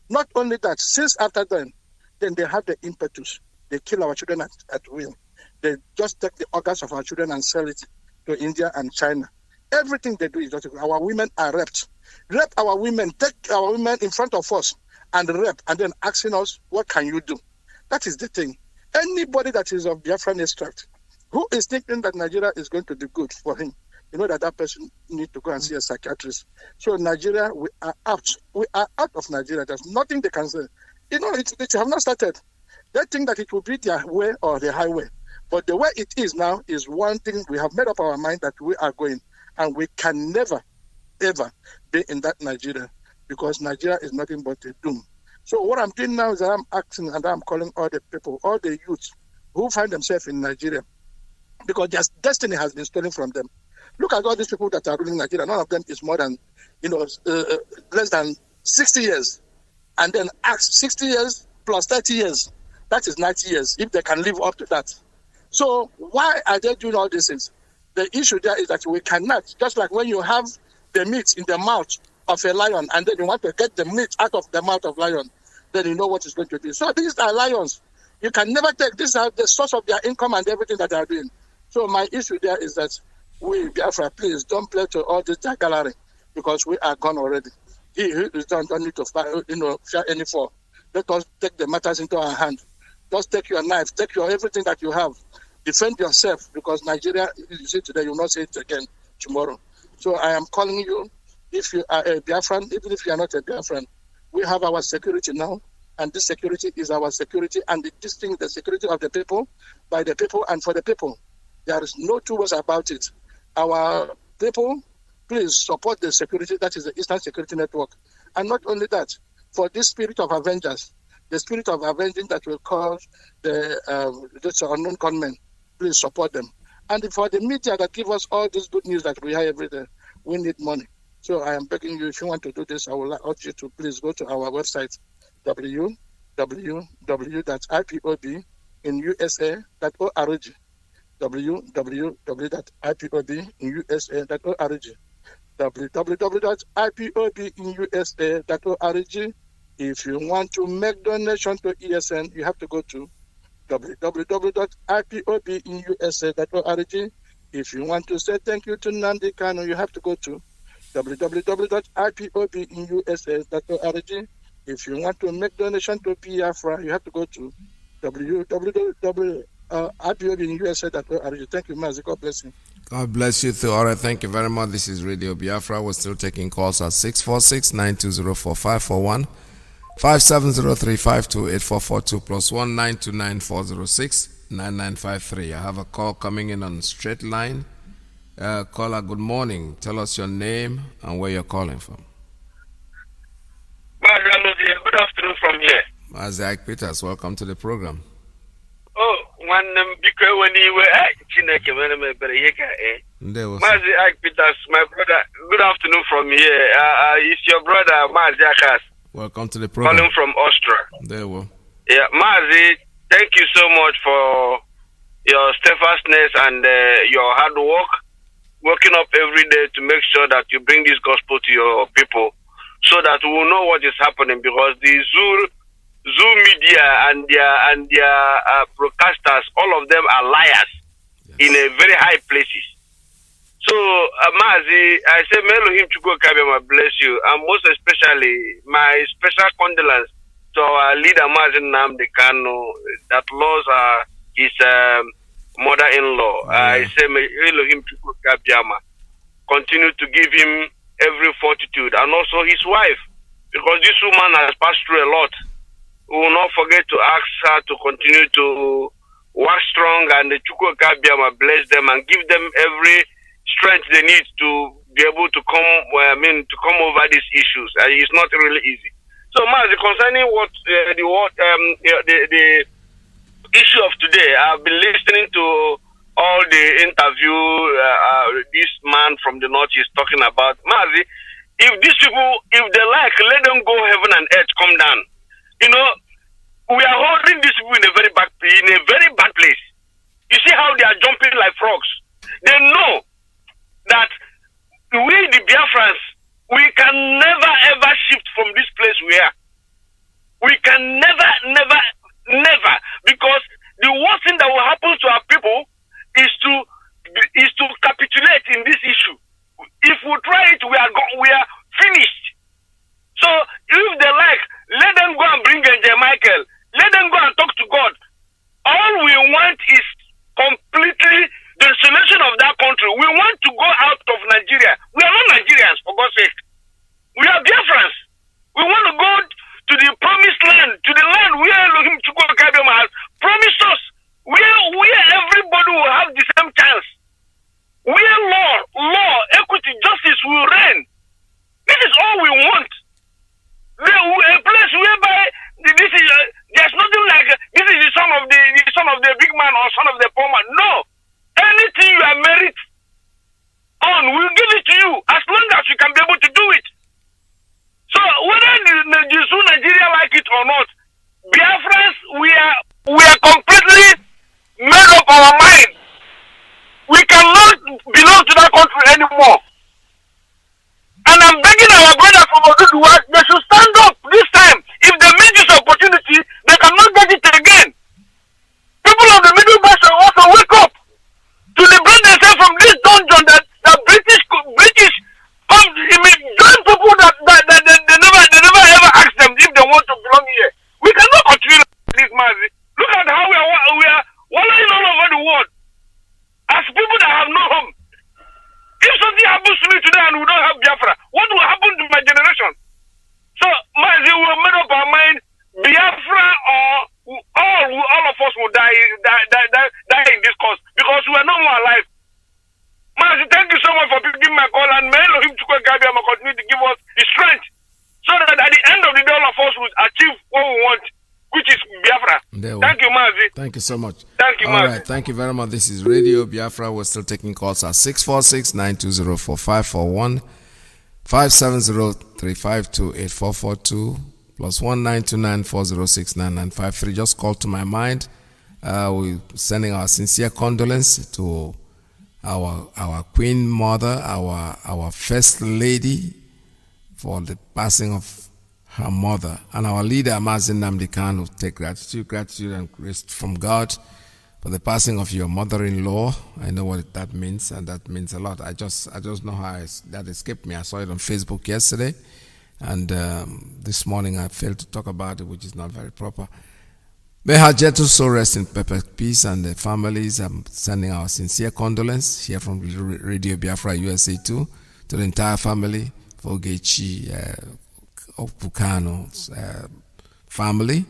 Not only that, since after then they have the impetus. They kill our children at will. They just take the organs of our children and sell it to India and China. Everything they do is just, our women are raped. Rape our women, take our women in front of us and rape, and then asking us, what can you do? That is the thing. Anybody that is of Biafran extract, who is thinking that Nigeria is going to be good for him, you know that person needs to go and see a psychiatrist. So Nigeria, we are out. We are out of Nigeria. There's nothing they can say. It have not started. They think that it will be their way or the highway. But the way it is now is one thing. We have made up our mind that we are going, and we can never, ever be in that Nigeria, because Nigeria is nothing but a doom. So what I'm doing now is that I'm acting and I'm calling all the people, all the youths who find themselves in Nigeria, because their destiny has been stolen from them. Look at all these people that are ruling Nigeria. None of them is more than, less than 60 years. And then ask 60 years plus 30 years. That is 90 years, if they can live up to that. So why are they doing all these things? The issue there is that we cannot, just like when you have the meat in the mouth of a lion and then you want to get the meat out of the mouth of lion, then you know what it's going to do. So these are lions. You can never take, these are the source of their income and everything that they are doing. So my issue there is that we, Biafra, please don't play to all this gallery, because we are gone already. He don't need to fight, fear any fall. Let us take the matters into our hand Just take your knife, take your everything that you have. Defend yourself, because Nigeria, you see today, you will not say it again tomorrow. So I am calling you, if you are a Biafran, even if you are not a Biafran, we have our security now, and this security is our security, and this thing, the security of the people, by the people and for the people. There is no two ways about it. Our people, please support the security, that is the Eastern Security Network. And not only that, for this spirit of avengers, the spirit of avenging that will cause the unknown gunmen, please support them. And for the media that give us all this good news that we hear every day, we need money. So I am begging you, if you want to do this, I will urge you to please go to our website, www.ipobinusa.org, www.ipobinusa.org, www.ipobinusa.org. If you want to make donation to ESN, you have to go to www.ipobinusa.org. If you want to say thank you to Nnamdi Kanu, you have to go to www.ipobinusa.org. If you want to make donation to Biafra, you have to go to www.ipobinusa.org. Thank you, Mazi. God bless you. God bless you too. All right, thank you very much. This is Radio Biafra. We're still taking calls at 646-920-4541, 5703-528-442, plus 1929406-9953. I have a call coming in on straight line. Caller, good morning. Tell us your name and where you're calling from. Good afternoon from here. Mazi Iyke Peters, welcome to the program. Oh, because when you were Mazi Iyke Peters, my brother, good afternoon from here. It's your brother, Mazi Iyke. Welcome to the program. Calling from Austria. There we go. Yeah, Mazi, thank you so much for your steadfastness and your hard work, working up every day to make sure that you bring this gospel to your people, so that we will know what is happening, because the Zoo media and their broadcasters, all of them are liars in a very high places. So, Mazi, I say, may Elohim Chukwu Kabiyama bless you, and most especially, my special condolence to our leader, Mazi Nnamdi Kanu, that lost his mother-in-law. I say, may Elohim Chukwu Kabiyama continue to give him every fortitude, and also his wife, because this woman has passed through a lot. We will not forget to ask her to continue to work strong, and the Chukwu Kabiyama bless them and give them every strength they need to be able to come over these issues. It's not really easy. So, Mazi, concerning what the issue of today, I've been listening to all the interview this man from the north is talking about. Mazi, if these people, if they like, let them go heaven and earth come down. You know, we are holding these people in a very bad place. You see how they are jumping like frogs. They know that we, the Biafrans, we can never ever shift from this place we are. We can never, because the worst thing that will happen to our people is to capitulate in this issue. If we try it, we are finished. So if they like, let them go and bring Angel Michael. Let them go and talk to God. All we want is completely the solution of that country. We want to go out of Nigeria. We are not Nigerians, for God's sake. We are Biafrans. We want to go to the promised land, to the land where Elohim Chukwu Kabiyama has promised us, where everybody will have the same chance, where law, equity, justice will reign. This is all we want. A place whereby there's nothing like this is the son of the big man or son of the poor man. No. Anything you are merit on, we'll give it to you as long as you can be able to do it. So whether the Nigeria like it or not, Biafrans, we are completely made up our mind. We cannot belong to that country anymore. And I'm begging our brothers from Oduduwa, they should stand up this time. If they miss this opportunity, they cannot get it again. People of the Middle Belt should also wake up to liberate themselves from this dungeon that British join people that they never ever ask them if they want to belong here. We cannot continue like this, Mazi. Look at which is Biafra. Thank you, Mazi. Thank you so much. Thank you, All Mazi. right, thank you very much. This is Radio Biafra. We're still taking calls at 646-920-4541, 570-352-8442, plus 1929-406-9953. Just call to my mind. We're sending our sincere condolence to our Queen Mother, our First Lady, for the passing of her mother, and our leader Mazi Iyke, will take gratitude and grace from God for the passing of your mother-in-law. I know what that means, and that means a lot. I just know how that escaped me. I saw it on Facebook yesterday, and this morning I failed to talk about it, which is not very proper. May her gentle soul rest in perfect peace, and the families, I'm sending our sincere condolence here from Radio Biafra USA too, to the entire family, Fogechi, Opukano's family,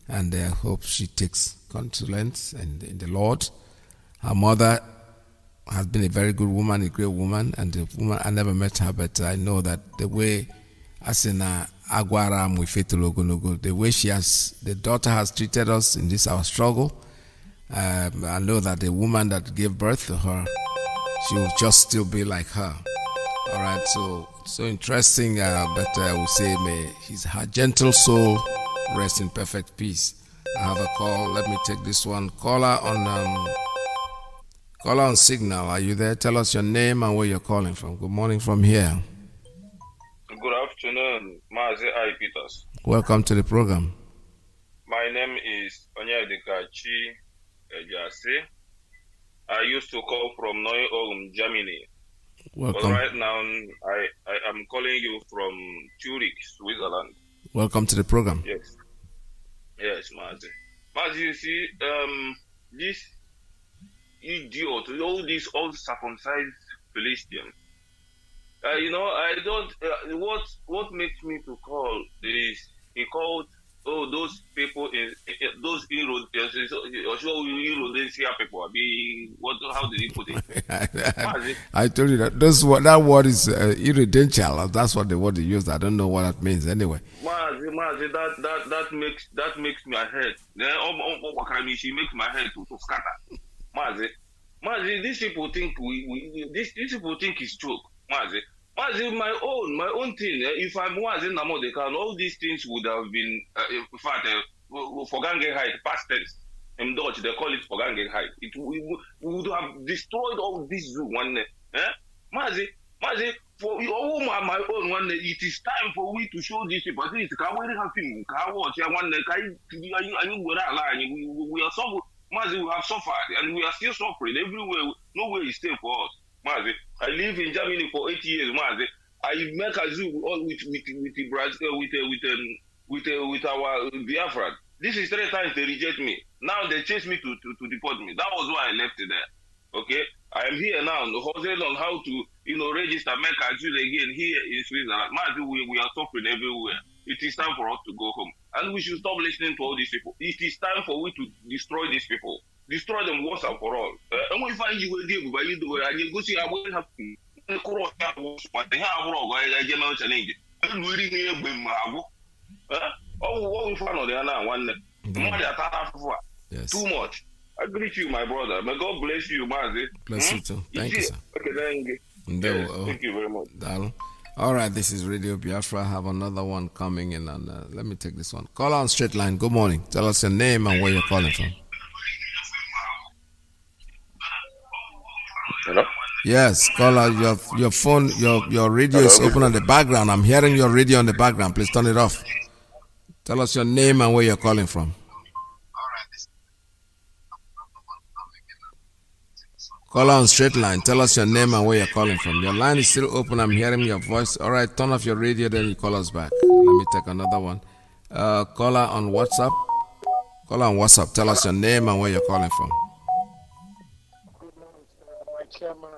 and I hope she takes condolence in the Lord. Her mother has been a very good woman, a great woman, and the woman, I never met her, but I know that the way Asina Agwaram with Fetologonogo, the way the daughter has treated us in this our struggle, I know that the woman that gave birth to her, she will just still be like her. All right, so interesting, but I will say, may her gentle soul rest in perfect peace. I have a call. Let me take this one. Caller on signal. Are you there? Tell us your name and where you're calling from. Good morning from here. Good afternoon, Mazi Iyke. Welcome to the program. My name is Onyedikachi Ejase. I used to call from Neu-Ulm, Germany. Welcome. But right now, I am calling you from Zurich, Switzerland. Welcome to the program. Yes. Yes, Mazi. Mazi, you see, this idiot, all these old circumcised Philistines, I don't, what makes me to call is, he called, those people, those Rhodesia people, how did he put it? I told you that that word is irredential. That's what the word they used. I don't know what that means anyway. Mazi, that makes my head. She makes my head to scatter. Mazi, these people think these people think it's joke. Mazi, my own thing. If I'm Mazi Namodekan, all these things would have been, in fact, Forgangenheit, past tense. In Dutch, they call it Forgangenheit. We would have destroyed all this zoo one day. Mazi, for my own one day, it is time for we to show these people. At least, can we have him? Can watch one day? We are so. Mazi, we have suffered and we are still suffering everywhere. Nowhere is safe for us. Mazi, I live in Germany for 8 years. Mazi, I make a zoo with our Biafra. This is 3 times they reject me. Now they chase me to deport me. That was why I left it there. Okay, I am here now, hustling on how to register, make a zoo again here in Switzerland. Mazi, we are suffering everywhere. It is time for us to go home. And we should stop listening to all these people. It is time for we to destroy these people. Destroy them once and for all. And we find you will deal with you do it. And you go see, I will have to. But they have wrong. I general challenge. And we here with my what we found on the other one. Yes. Too much. I greet you, my brother. May God bless you, Mazi. Bless you too. Thank you, sir. Okay, thank you very much. Darling. All right, this is Radio Biafra. I have another one coming in, and let me take this one. Call on straight line. Good morning. Tell us your name and where you're calling from. Hello? Yes, caller. Your phone, your radio is open on the background. I'm hearing your radio on the background. Please turn it off. Tell us your name and where you're calling from. Call on straight line. Tell us your name and where you're calling from. Your line is still open. I'm hearing your voice. All right, turn off your radio, then you call us back. Let me take another one. Caller on WhatsApp. Caller on WhatsApp. Tell us your name and where you're calling from. Good morning, sir. My chairman,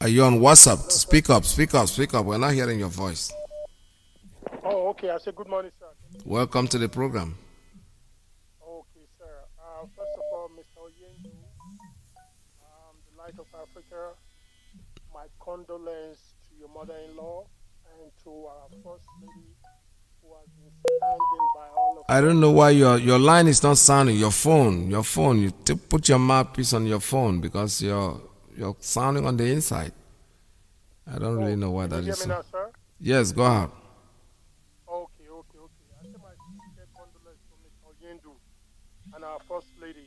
Are you on WhatsApp? Speak up. We're not hearing your voice. Oh, okay. I said good morning, sir. Welcome to the program. First of all, Mr. Oyendu, the Light of Africa, my condolence to your mother-in-law and to our First Lady who has been standing by all of I don't know why your line is not sounding. Your phone. You put your mouthpiece on your phone because you're sounding on the inside. I don't really know why that is. Can you hear me now, sir? Yes, go ahead. Okay. I say my sincere condolence to Mr. Oyendu and our First Lady.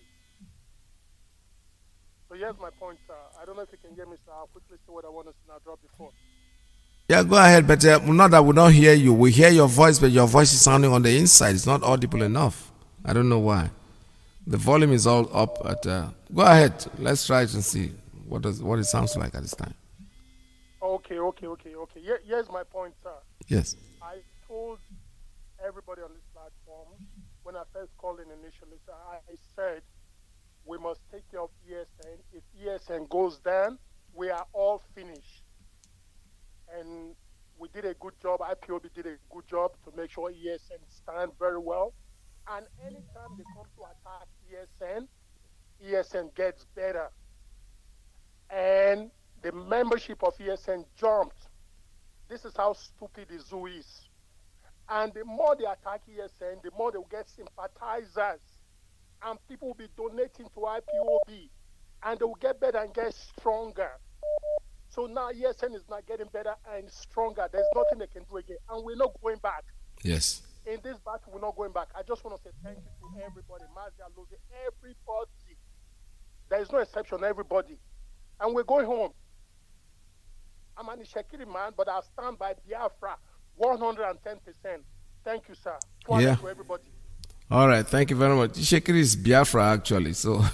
So here's my point, sir. I don't know if you can hear me, sir. I'll quickly say what I want to say and I'll drop the phone. Yeah, go ahead, but not that we don't hear you. We hear your voice, but your voice is sounding on the inside. It's not audible enough. I don't know why. The volume is all up. But go ahead. Let's try it and see what it sounds like at this time. Okay. Here's my point, sir. Yes. I told everybody on this platform when I first called in initially, sir, I said we must take care of ESN. If ESN goes down, we are all finished. And we did a good job. IPOB did a good job to make sure ESN stand very well. And anytime they come to attack ESN gets better. And the membership of ESN jumped. This is how stupid the zoo is. And the more they attack ESN, the more they will get sympathizers. And people will be donating to IPOB. And they will get better and get stronger. So now ESN is not getting better and stronger. There's nothing they can do again. And we're not going back. Yes. In this battle, we're not going back. I just want to say thank you to everybody. Mazi Iyke, everybody. There is no exception, everybody. And we're going home. I'm an Ishekiri man, but I'll stand by Biafra 110%. Thank you, sir. Yeah. To everybody. All right, thank you very much. Ishekiri is Biafra, actually. So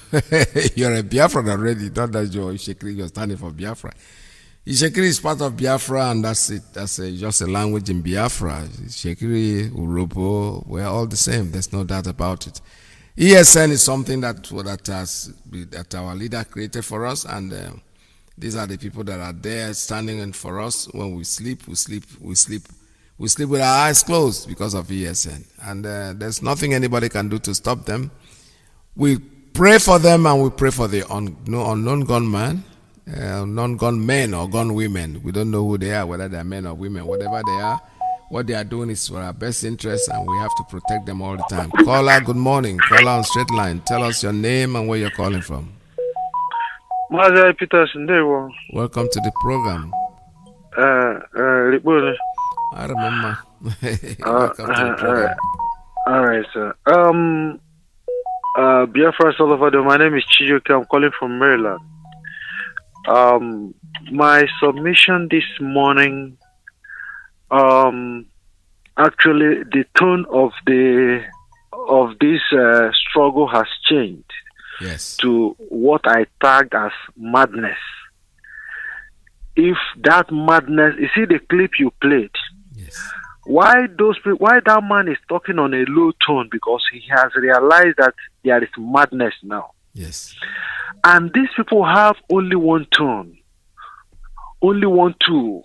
you're a Biafran already. Not that you're Ishekiri, you're standing for Biafra. Ishekiri is part of Biafra, and that's it. That's just a language in Biafra. Ishekiri, Urobo, we're all the same. There's no doubt about it. ESN is something that our leader created for us, and these are the people that are there standing in for us. When we sleep with our eyes closed because of ESN. And there's nothing anybody can do to stop them. We pray for them, and we pray for the unknown gunman, non-gun men or gun women. We don't know who they are, whether they're men or women. Whatever they are, what they are doing is for our best interest, and we have to protect them all the time. Caller, good morning. Caller on straight line. Tell us your name and where you're calling from. Mazi Iyke, welcome to the program. I remember. Welcome to the program. All right, sir. Biafra Salvador. My name is Chijoke. I'm calling from Maryland. My submission this morning, actually, the tone of this struggle has changed. Yes. To what I tagged as madness. If that madness, you see the clip you played. Yes. Why that man is talking on a low tone? Because he has realized that there is madness now. Yes. And these people have only one tone. Only one tool.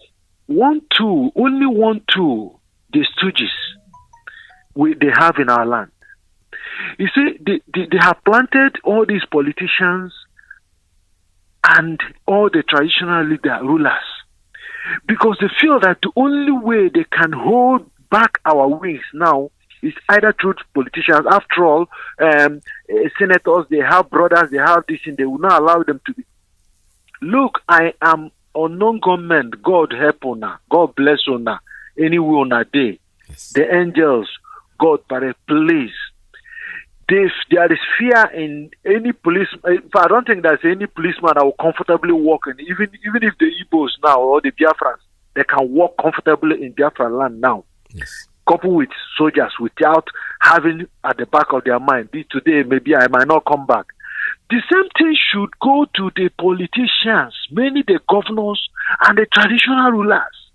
Only one tool. The stooges they have in our land. You see, they have planted all these politicians and all the traditional rulers because they feel that the only way they can hold back our wings now is either through politicians. After all, senators, they have brothers, they have this, and they will not allow them to be. Look, I am unknown government. God help una. God bless una. Anyway on a day. Yes. The angels, God, please. There is fear in any police. I don't think there's any policeman that will comfortably walk in. Even if the Igbos now or the Biafrans, they can walk comfortably in Biafra land now. Yes. Coupled with soldiers without having at the back of their mind, today maybe I might not come back. The same thing should go to the politicians, mainly the governors and the traditional rulers.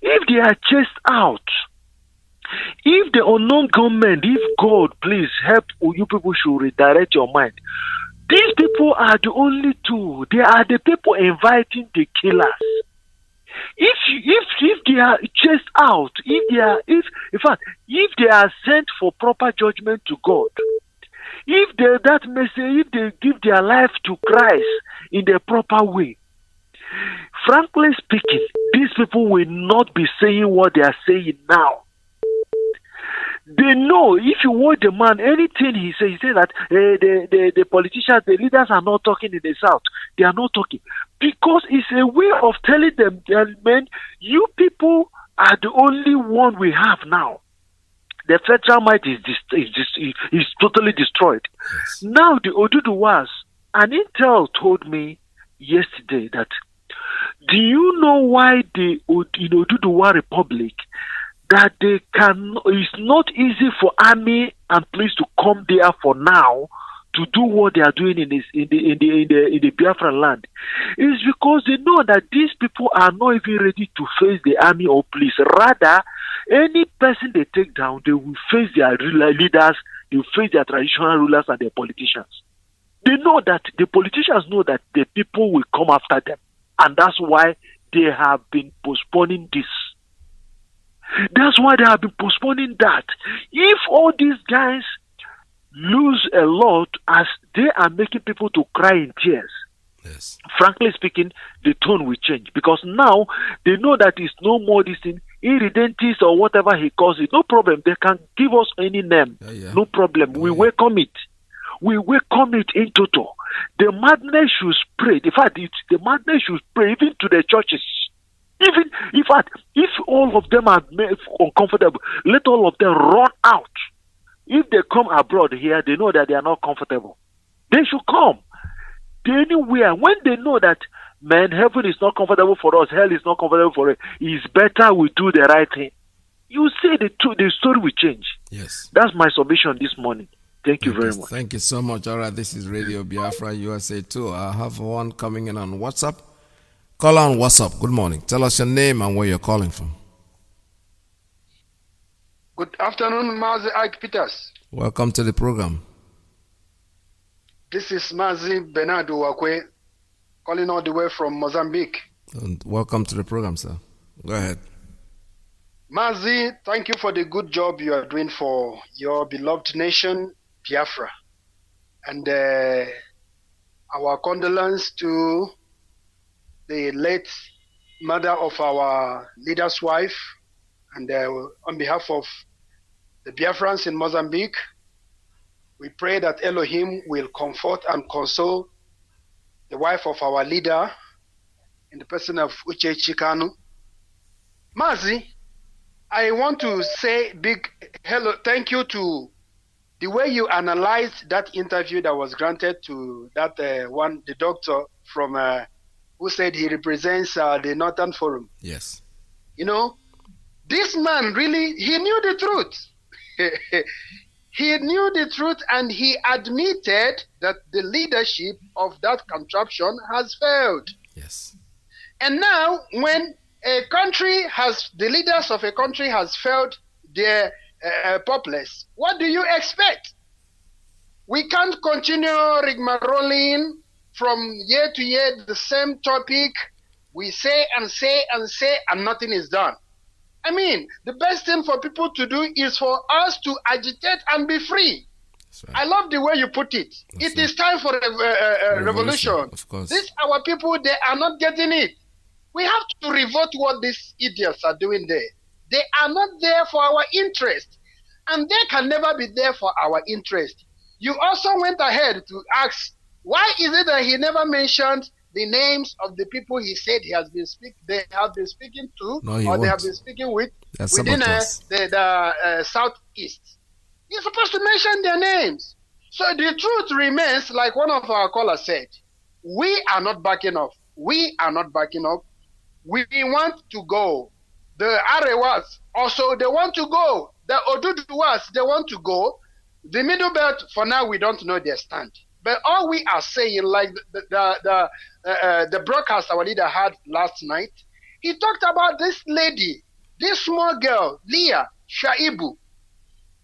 If they are chased out, if the unknown government, if God, please help you people should redirect your mind. These people are the only two. They are the people inviting the killers. If they are chased out, if they are sent for proper judgment to God, if they give their life to Christ in the proper way, Frankly speaking, these people will not be saying what they are saying now. They know if you want the man, anything he say that the politicians, the leaders are not talking in the South. They are not talking. Because it's a way of telling them, man, you people are the only one we have now. The federal might is totally destroyed. Yes. Now the Oduduwas, an intel told me yesterday that, do you know why in Oduduwa Republic that it's not easy for army and police to come there for now to do what they are doing in the Biafra land? It's because they know that these people are not even ready to face the army or police. Rather, any person they take down, they will face their leaders, they will face their traditional rulers and their politicians. They know that the politicians know that the people will come after them, and that's why they have been postponing this. That's why they have been postponing that. If all these guys lose a lot as they are making people to cry in tears, yes, frankly speaking, the tone will change. Because now they know that it's no more this thing, irredentis or whatever he calls it. No problem. They can give us any name. No problem. We welcome it. We welcome it in total. The madness should spread. In fact, the madness should spread even to the churches. Even, in fact, if all of them are uncomfortable, let all of them run out. If they come abroad here, they know that they are not comfortable. They should come. Anywhere. When they know that, man, heaven is not comfortable for us, hell is not comfortable for us, it's better we do the right thing. You see, the story will change. Yes. That's my submission this morning. Thank you very much. Thank you so much. All right, this is Radio Biafra USA 2. I have one coming in on WhatsApp. Call on WhatsApp. Good morning. Tell us your name and where you're calling from. Good afternoon, Mazi Iyke Peters. Welcome to the program. This is Mazi Bernardo Wakwe, calling all the way from Mozambique. And welcome to the program, sir. Go ahead. Mazi, thank you for the good job you are doing for your beloved nation, Biafra. And our condolence to the late mother of our leader's wife, and on behalf of the Biafrans in Mozambique, we pray that Elohim will comfort and console the wife of our leader in the person of Uche Chikanu. Mazi, I want to say big hello, thank you to the way you analyzed that interview that was granted to that the doctor from who said he represents the Northern Forum. Yes. You know, this man really, he knew the truth. He knew the truth, and he admitted that the leadership of that contraption has failed. Yes. And now, when the leaders of a country has failed their populace, what do you expect? We can't continue rigmaroling from year to year, the same topic. We say and say and say, and nothing is done. I mean, the best thing for people to do is for us to agitate and be free. Right. I love the way you put it. It is time for a revolution. Of course. These our people, they are not getting it. We have to revolt what these idiots are doing there. They are not there for our interest, and they can never be there for our interest. You also went ahead to ask, why is it that he never mentioned the names of the people he said they have been speaking to, they have been speaking with within the Southeast? You're supposed to mention their names. So the truth remains, like one of our callers said, we are not backing off. We are not backing up. We want to go. The Arewas also, they want to go. The Oduduwas, they want to go. The Middle Belt, for now, we don't know their stand. But all we are saying, like the broadcast our leader had last night, he talked about this lady, this small girl, Leah Shaibu.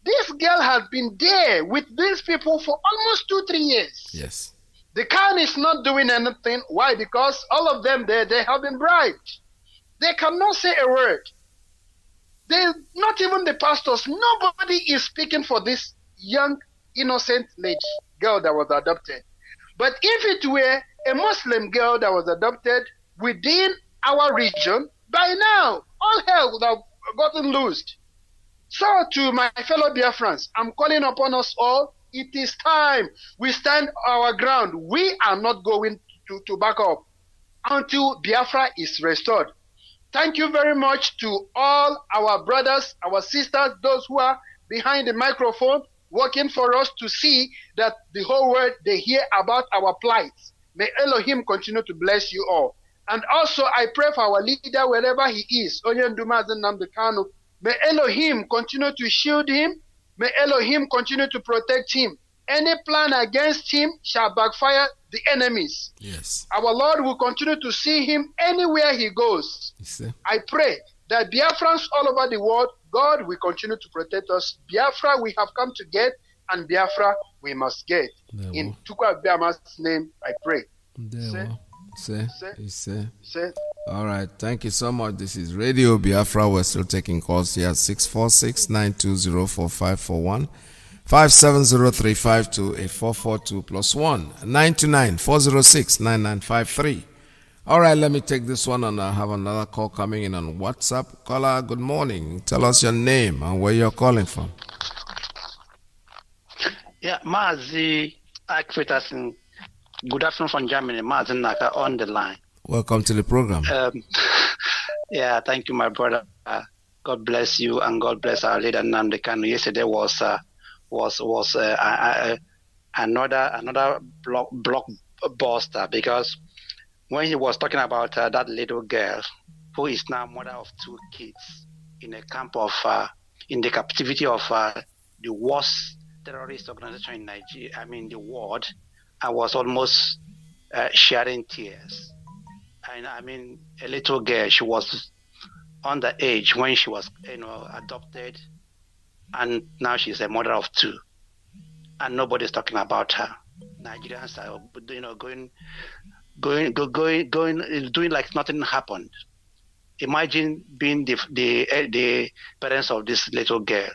This girl has been there with these people for almost 2-3 years. Yes. The Khan is not doing anything. Why? Because all of them there, they have been bribed. They cannot say a word. Not even the pastors. Nobody is speaking for this young, innocent lady, girl that was adopted. But if it were a Muslim girl that was adopted, within our region, by now, all hell would have gotten loosed. So to my fellow Biafrans, I'm calling upon us all. It is time we stand our ground. We are not going to back up until Biafra is restored. Thank you very much to all our brothers, our sisters, those who are behind the microphone, working for us to see that the whole world, they hear about our plight. May Elohim continue to bless you all. And also, I pray for our leader, wherever he is, Onyendumazi Nnamdi Kanu. May Elohim continue to shield him. May Elohim continue to protect him. Any plan against him shall backfire the enemies. Yes. Our Lord will continue to see him anywhere he goes. I pray that Biafrans all over the world, God will continue to protect us. Biafra we have come to get, and Biafra we must get. In Tukwa Biama's name, I pray. Say. All right. Thank you so much. This is Radio Biafra. We're still taking calls here at 646-920-4541, 570-352-8442 +1 929-406-9953. All right, let me take this one, and I have another call coming in on WhatsApp. Caller, good morning. Tell us your name and where you're calling from. Yeah, Mazi Iyke. Good afternoon from Germany. Mazi Iyke on the line. Welcome to the program. Yeah, thank you, my brother. God bless you, and God bless our leader Nnamdi Kanu. Yesterday was another blockbuster, because when he was talking about that little girl who is now mother of 2 kids in a camp of in the captivity of the worst terrorist organization in Nigeria, the world, I was almost shedding tears. A little girl, she was underage when she was adopted, and now she's a mother of 2, and nobody's talking about her. Nigerians are doing like nothing happened. Imagine being the parents of this little girl.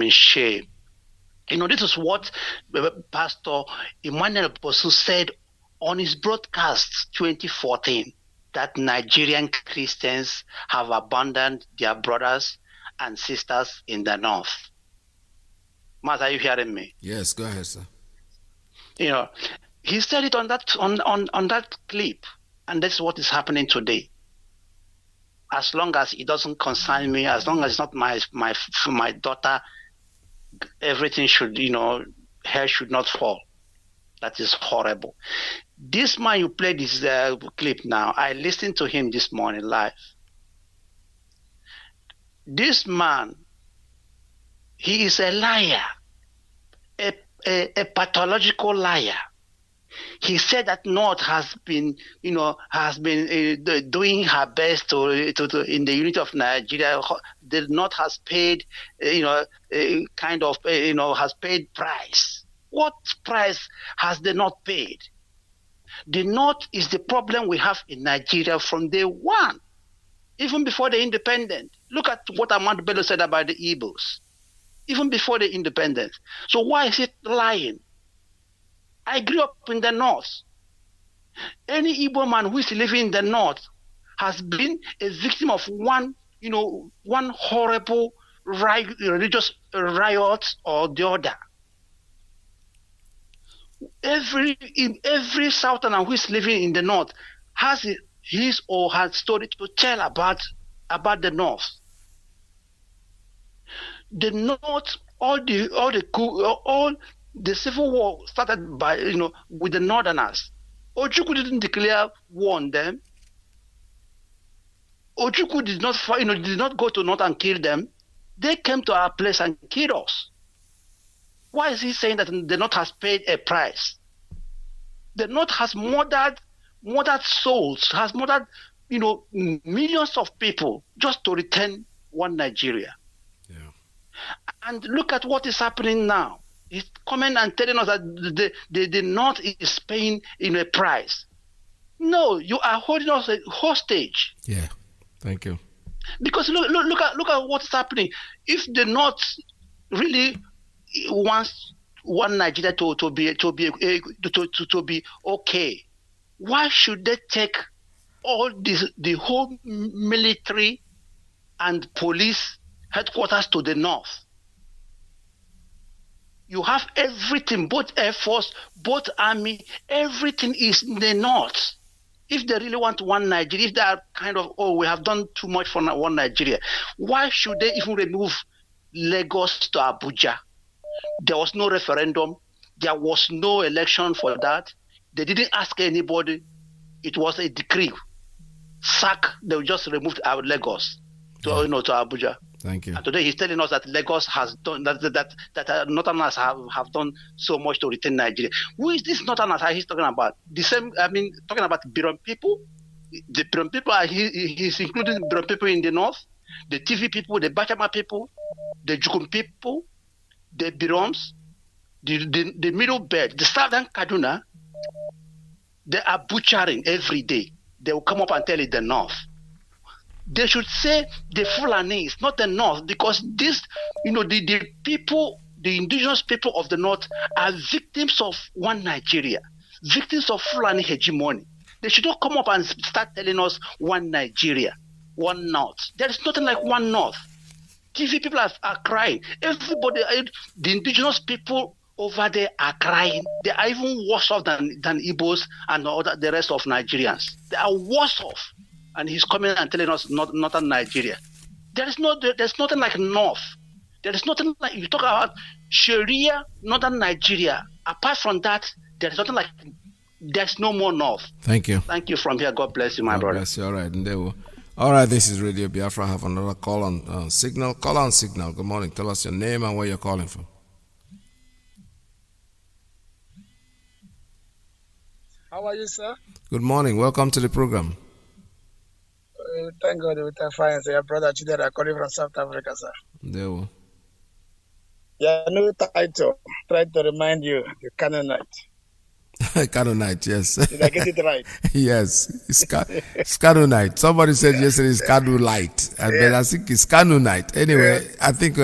Shame. This is what Pastor Emmanuel Bosu said on his broadcast 2014, that Nigerian Christians have abandoned their brothers and sisters in the north. Matt, are you hearing me? Yes, go ahead, sir. He said it on that clip, and that's what is happening today. As long as it doesn't concern me, as long as it's not my daughter, everything should, hair should not fall. That is horrible. This man you played this clip now, I listened to him this morning live. This man, he is a liar, a pathological liar. He said that North has been doing her best to in the unity of Nigeria. The North has paid, has paid price. What price has the North paid? The North is the problem we have in Nigeria from day one, even before the independence. Look at what Ahmad Bello said about the Igbos, even before the independence. So why is it lying? I grew up in the North. Any Igbo man who is living in the North has been a victim of one horrible religious riot or the other. Every Southerner who is living in the North has his or her story to tell about the North. The North, all the civil war started by with the Northerners. Ojukwu didn't declare war on them. Ojukwu did not go to North and kill them. They came to our place and killed us. Why is he saying that the North has paid a price? The North has murdered souls, has murdered millions of people just to return one Nigeria. Yeah. And look at what is happening now. He's coming and telling us that the North is paying a price. No, you are holding us hostage. Yeah, thank you. Because look at what's happening. If the North really wants one Nigeria to be okay, why should they take all this, the whole military and police headquarters to the north. You have everything, both Air Force, both Army, everything is in the north. If they really want one Nigeria, if they are kind of, oh, we have done too much for one Nigeria, why should they even remove Lagos to Abuja? There was no referendum. There was no election for that. They didn't ask anybody. It was a decree. Sack, they just removed our Lagos to Abuja. Thank you. And today he's telling us that Lagos has done that Northerners have done so much to retain Nigeria. Who is this Northerners he's talking about? The same, talking about Biron people. The Biron people he's including Biron people in the north, the TV people, the Bachama people, the Jukum people, the Birons, the middle belt, the southern Kaduna. They are butchering every day. They will come up and tell it the north. They should say the Fulanese, not the north, because this, the people, the indigenous people of the north are victims of one Nigeria, victims of Fulani hegemony. They should not come up and start telling us one Nigeria, one north. There is nothing like one north. TV people are crying. Everybody, the indigenous people over there are crying. They are even worse off than Igbos and the rest of Nigerians. They are worse off. And he's coming and telling us northern Nigeria. There's nothing like north. There is nothing like, you talk about Sharia, northern Nigeria. Apart from that, there's nothing like, there's no more north. Thank you. Thank you from here. God bless you, my brother. God bless you. All right. All right, this is Radio Biafra. I have another call on Signal. Call on Signal. Good morning. Tell us your name and where you're calling from. How are you, sir? Good morning. Welcome to the program. Thank God we're fine, sir. Your brother Chidera calling from South Africa, sir. There we Yeah, no title. Try to remind you, the Canaanite. Canaanite, yes. Did I get it right? Yes, it's Canaanite. Somebody said yesterday it's Canaanite, but I think it's Canaanite. Anyway, I think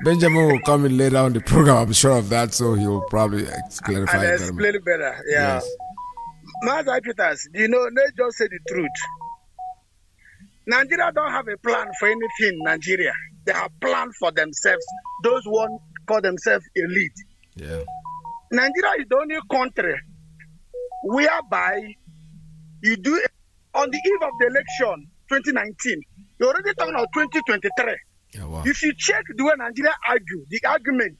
Benjamin will come in later on the program. I'm sure of that, so he will probably clarify and explain it better. Yeah. Yes. Mazi Peters, let's just say the truth. Nigeria don't have a plan for anything. Nigeria, they have planned for themselves. Those one call themselves elite. Yeah. Nigeria is the only country whereby you do on the eve of the election 2019. You're already talking about 2023. Yeah, wow. If you check the way Nigeria argue, the argument,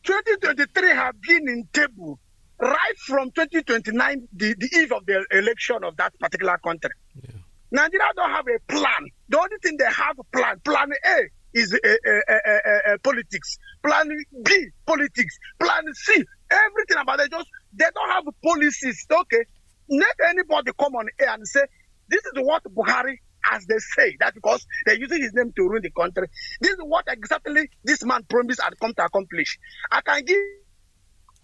2023 have been in table right from 2029, the eve of the election of that particular country. Yeah. Nigeria don't have a plan. The only thing they have a plan. Plan A is politics. Plan B, politics. Plan C, everything about it. They don't have policies. Okay, let anybody come on air and say, this is what Buhari, as they say, that because they're using his name to ruin the country. This is what exactly this man promised and come to accomplish. I can give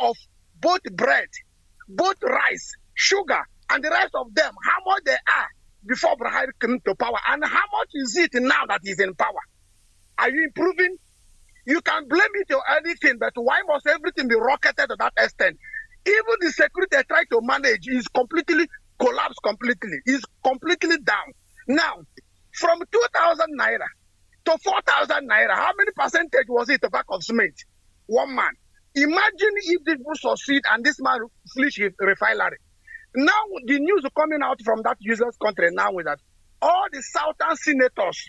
of both bread, both rice, sugar, and the rest of them, how much they are before Buhari came to power, and how much is it now that he's in power? Are you improving? You can blame it or anything, but why must everything be rocketed to that extent? Even the security they try to manage is completely collapsed completely. Is completely down. Now, from 2,000 naira to 4,000 naira, how many percentage was it of back of cement? One man. Imagine if this will succeed and this man fleece his refinery. Now, the news coming out from that useless country now is that all the southern senators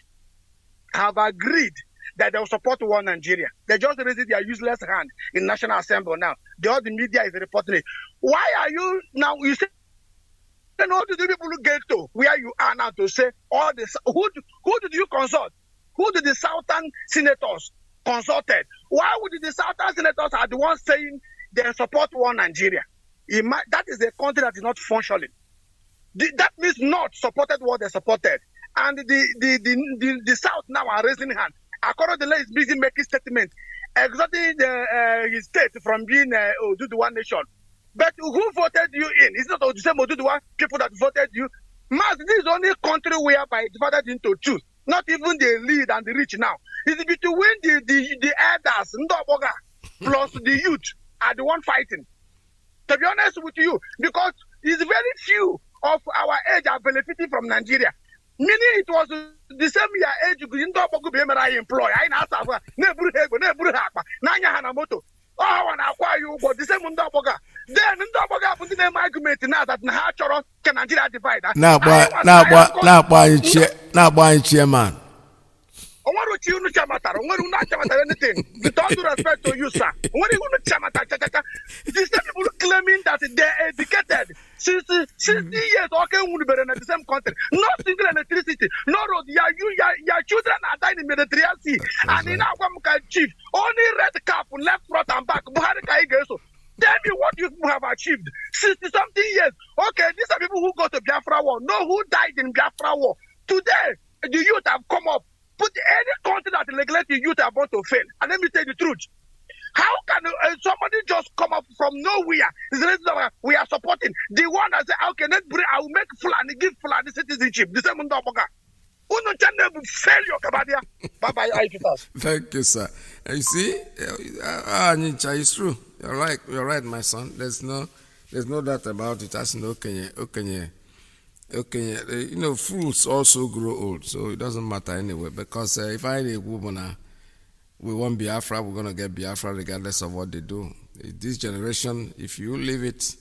have agreed that they will support one Nigeria. They just raised their useless hand in National Assembly now. All the media is reporting it. Why are you now, you say, then how do the people get to where you are now to say all this? Who did you consult? Who did the southern senators consulted? Why would the southern senators are the ones saying they support one Nigeria? That is a country that is not functioning. That means not supported what they supported. And the South now are raising hand. According to the law, is busy making statements, exalting his state from being Oduduwa nation. But who voted you in? It's not the same Oduduwa people that voted you. Mas, this is the only country whereby it's divided into two. Not even the elite and the rich now. It's between the elders, Ndoboga, plus the youth are the one fighting. To be honest with you, because it's very few of our age are benefiting from Nigeria. Meaning it was the same year age you employ. I know Hanamoto. Oh, and acquire you, but the same Mundaboga. Then Mundaboga put in an argument now that Nahachoro can Nigeria divide. Now, buying chairman. I want to you chamata. I want to not chamata anything. With all due respect to you, sir. When you want to chamata, these people claiming that they're educated since 60 years. Okay, we be in the same country. No single electricity, no road. Your children are dying in Mediterranean Sea, and in our chief only red cap left, front, and back. Buhari Kaigeso. Tell me what you have achieved 60-something years. Okay, these are people who go to Biafra war. Know who died in Biafra war. Today, the youth have come up. Put any country that neglects the youth are about to fail. And let me tell you the truth. How can somebody just come up from nowhere? We are supporting the one that said, okay, let's bring, I will make Fulani, give Fulani citizenship. The same Mundaboga. Bye-bye, Thank you, sir. You see, it's true. You're right, my son. There's no doubt about it. That's no okay. You know, fruits also grow old, so it doesn't matter anyway. Because if I need a woman, we want Biafra, we're gonna get Biafra regardless of what they do. This generation, if you leave it,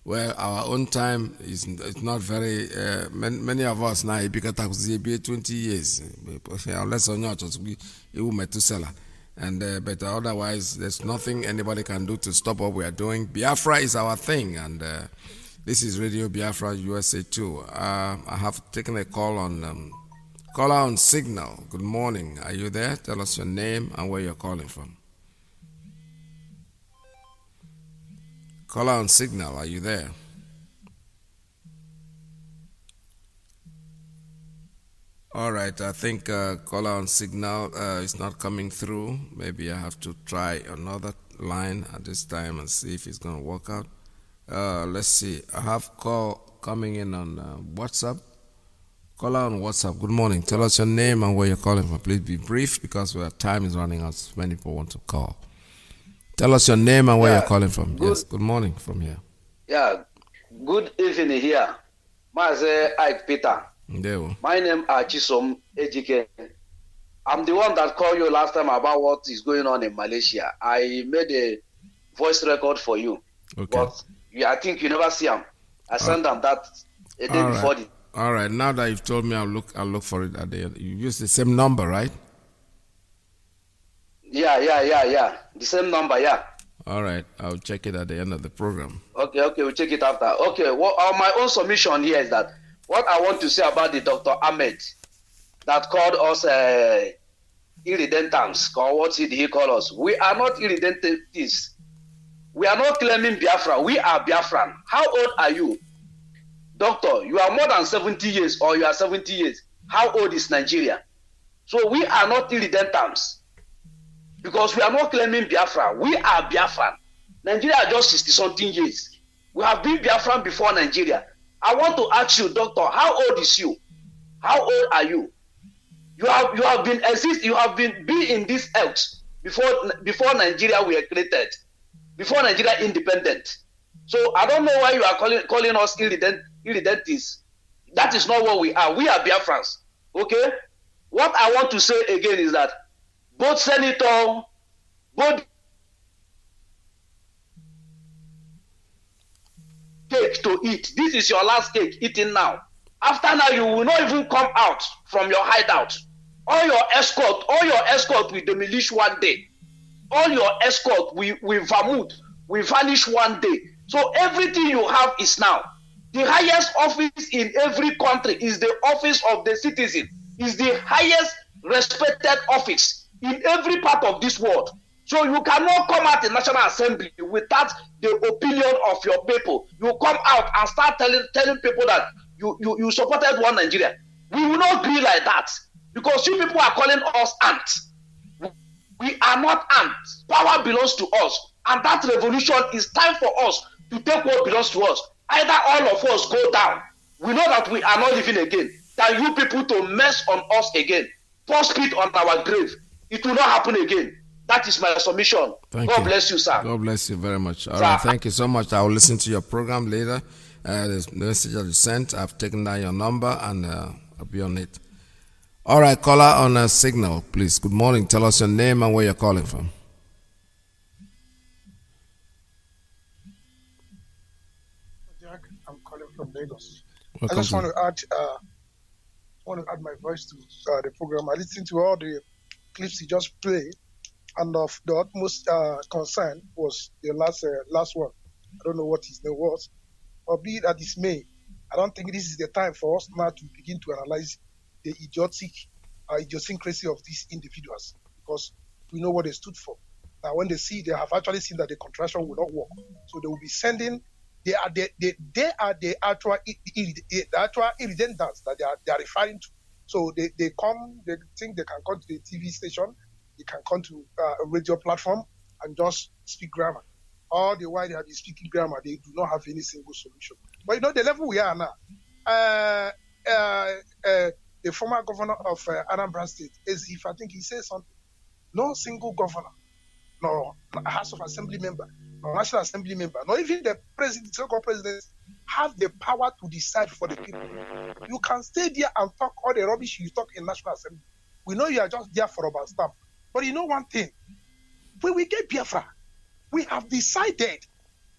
well, our own time is not very. Many of us now, because be 20 years, unless or not, we Metusela. And but otherwise, there's nothing anybody can do to stop what we are doing. Biafra is our thing, and. This is Radio Biafra USA 2. I have taken a call on caller on Signal. Good morning. Are you there? Tell us your name and where you're calling from. Caller on Signal. Are you there? All right. I think caller on Signal is not coming through. Maybe I have to try another line at this time and see if it's going to work out. Let's see. I have call coming in on WhatsApp. Caller on WhatsApp. Good morning. Tell us your name and where you're calling from. Please be brief because our time is running out. Many people want to call. Tell us your name and where you're calling from. Yes. Good morning from here. Yeah. Good evening here. Mazi Iyke Peter. My name is Chisom Ejike. I'm the one that called you last time about what is going on in Malaysia. I made a voice record for you. Okay. But I think you never see them. I sent them that a day before. All right. Now that you've told me, I'll look for it at the end. You use the same number, right? Yeah. The same number, yeah. All right. I'll check it at the end of the program. Okay. We'll check it after. Okay. Well, my own submission here is that what I want to say about the Dr. Ahmed that called us irredentants, or what did he call us? We are not irredentists. We are not claiming Biafra. We are Biafran. How old are you? Doctor, you are more than 70 years or you are 70 years. How old is Nigeria? So we are not irredentants because we are not claiming Biafra. We are Biafran. Nigeria are just 60-something years. We have been Biafran before Nigeria. I want to ask you, doctor, how old is you? How old are you? You have been in this earth before Nigeria were created. Before Nigeria independent. So I don't know why you are calling us irredentists. That is not what we are. We are Biafrans. Okay? What I want to say again is that both senator, both cake to eat. This is your last cake eating now. After now, you will not even come out from your hideout. All your escort will demolish one day. All your escort we vanish one day. So everything you have is now. The highest office in every country is the office of the citizen. Is the highest respected office in every part of this world. So you cannot come out in National Assembly without the opinion of your people. You come out and start telling people that you supported one Nigeria. We will not be like that because you people are calling us ants. We are not ants. Power belongs to us. And that revolution is time for us to take what belongs to us. Either all of us go down. We know that we are not living again. Than you people to mess on us again. Pour spit on our grave. It will not happen again. That is my submission. God bless you, sir. God bless you very much. All right, thank you so much. I will listen to your program later. The message that you sent, I've taken down your number and I'll be on it. All right, caller on a signal, please. Good morning. Tell us your name and where you're calling from. Jack, I'm calling from Lagos. Welcome I just want to add my voice to the program. I listened to all the clips you just played, and of the utmost concern was the last one. I don't know what his name was, but be it as it may, I don't think this is the time for us now to begin to analyze the idiosyncrasy of these individuals, because we know what they stood for. Now, when they have actually seen that the contraction will not work, so they will be sending. They are the actual irredentants that they are referring to. So they come, they think they can come to the TV station, they can come to a radio platform and just speak grammar. All the while they have been speaking grammar, they do not have any single solution. But the level we are now, the former governor of Anambra State, as if I think he says something, no single governor, no House of Assembly member, no National Assembly member, not even the president, so-called president, have the power to decide for the people. You can stay there and talk all the rubbish you talk in National Assembly. We know you are just there for about stamp. But you know one thing, when we get Biafra, we have decided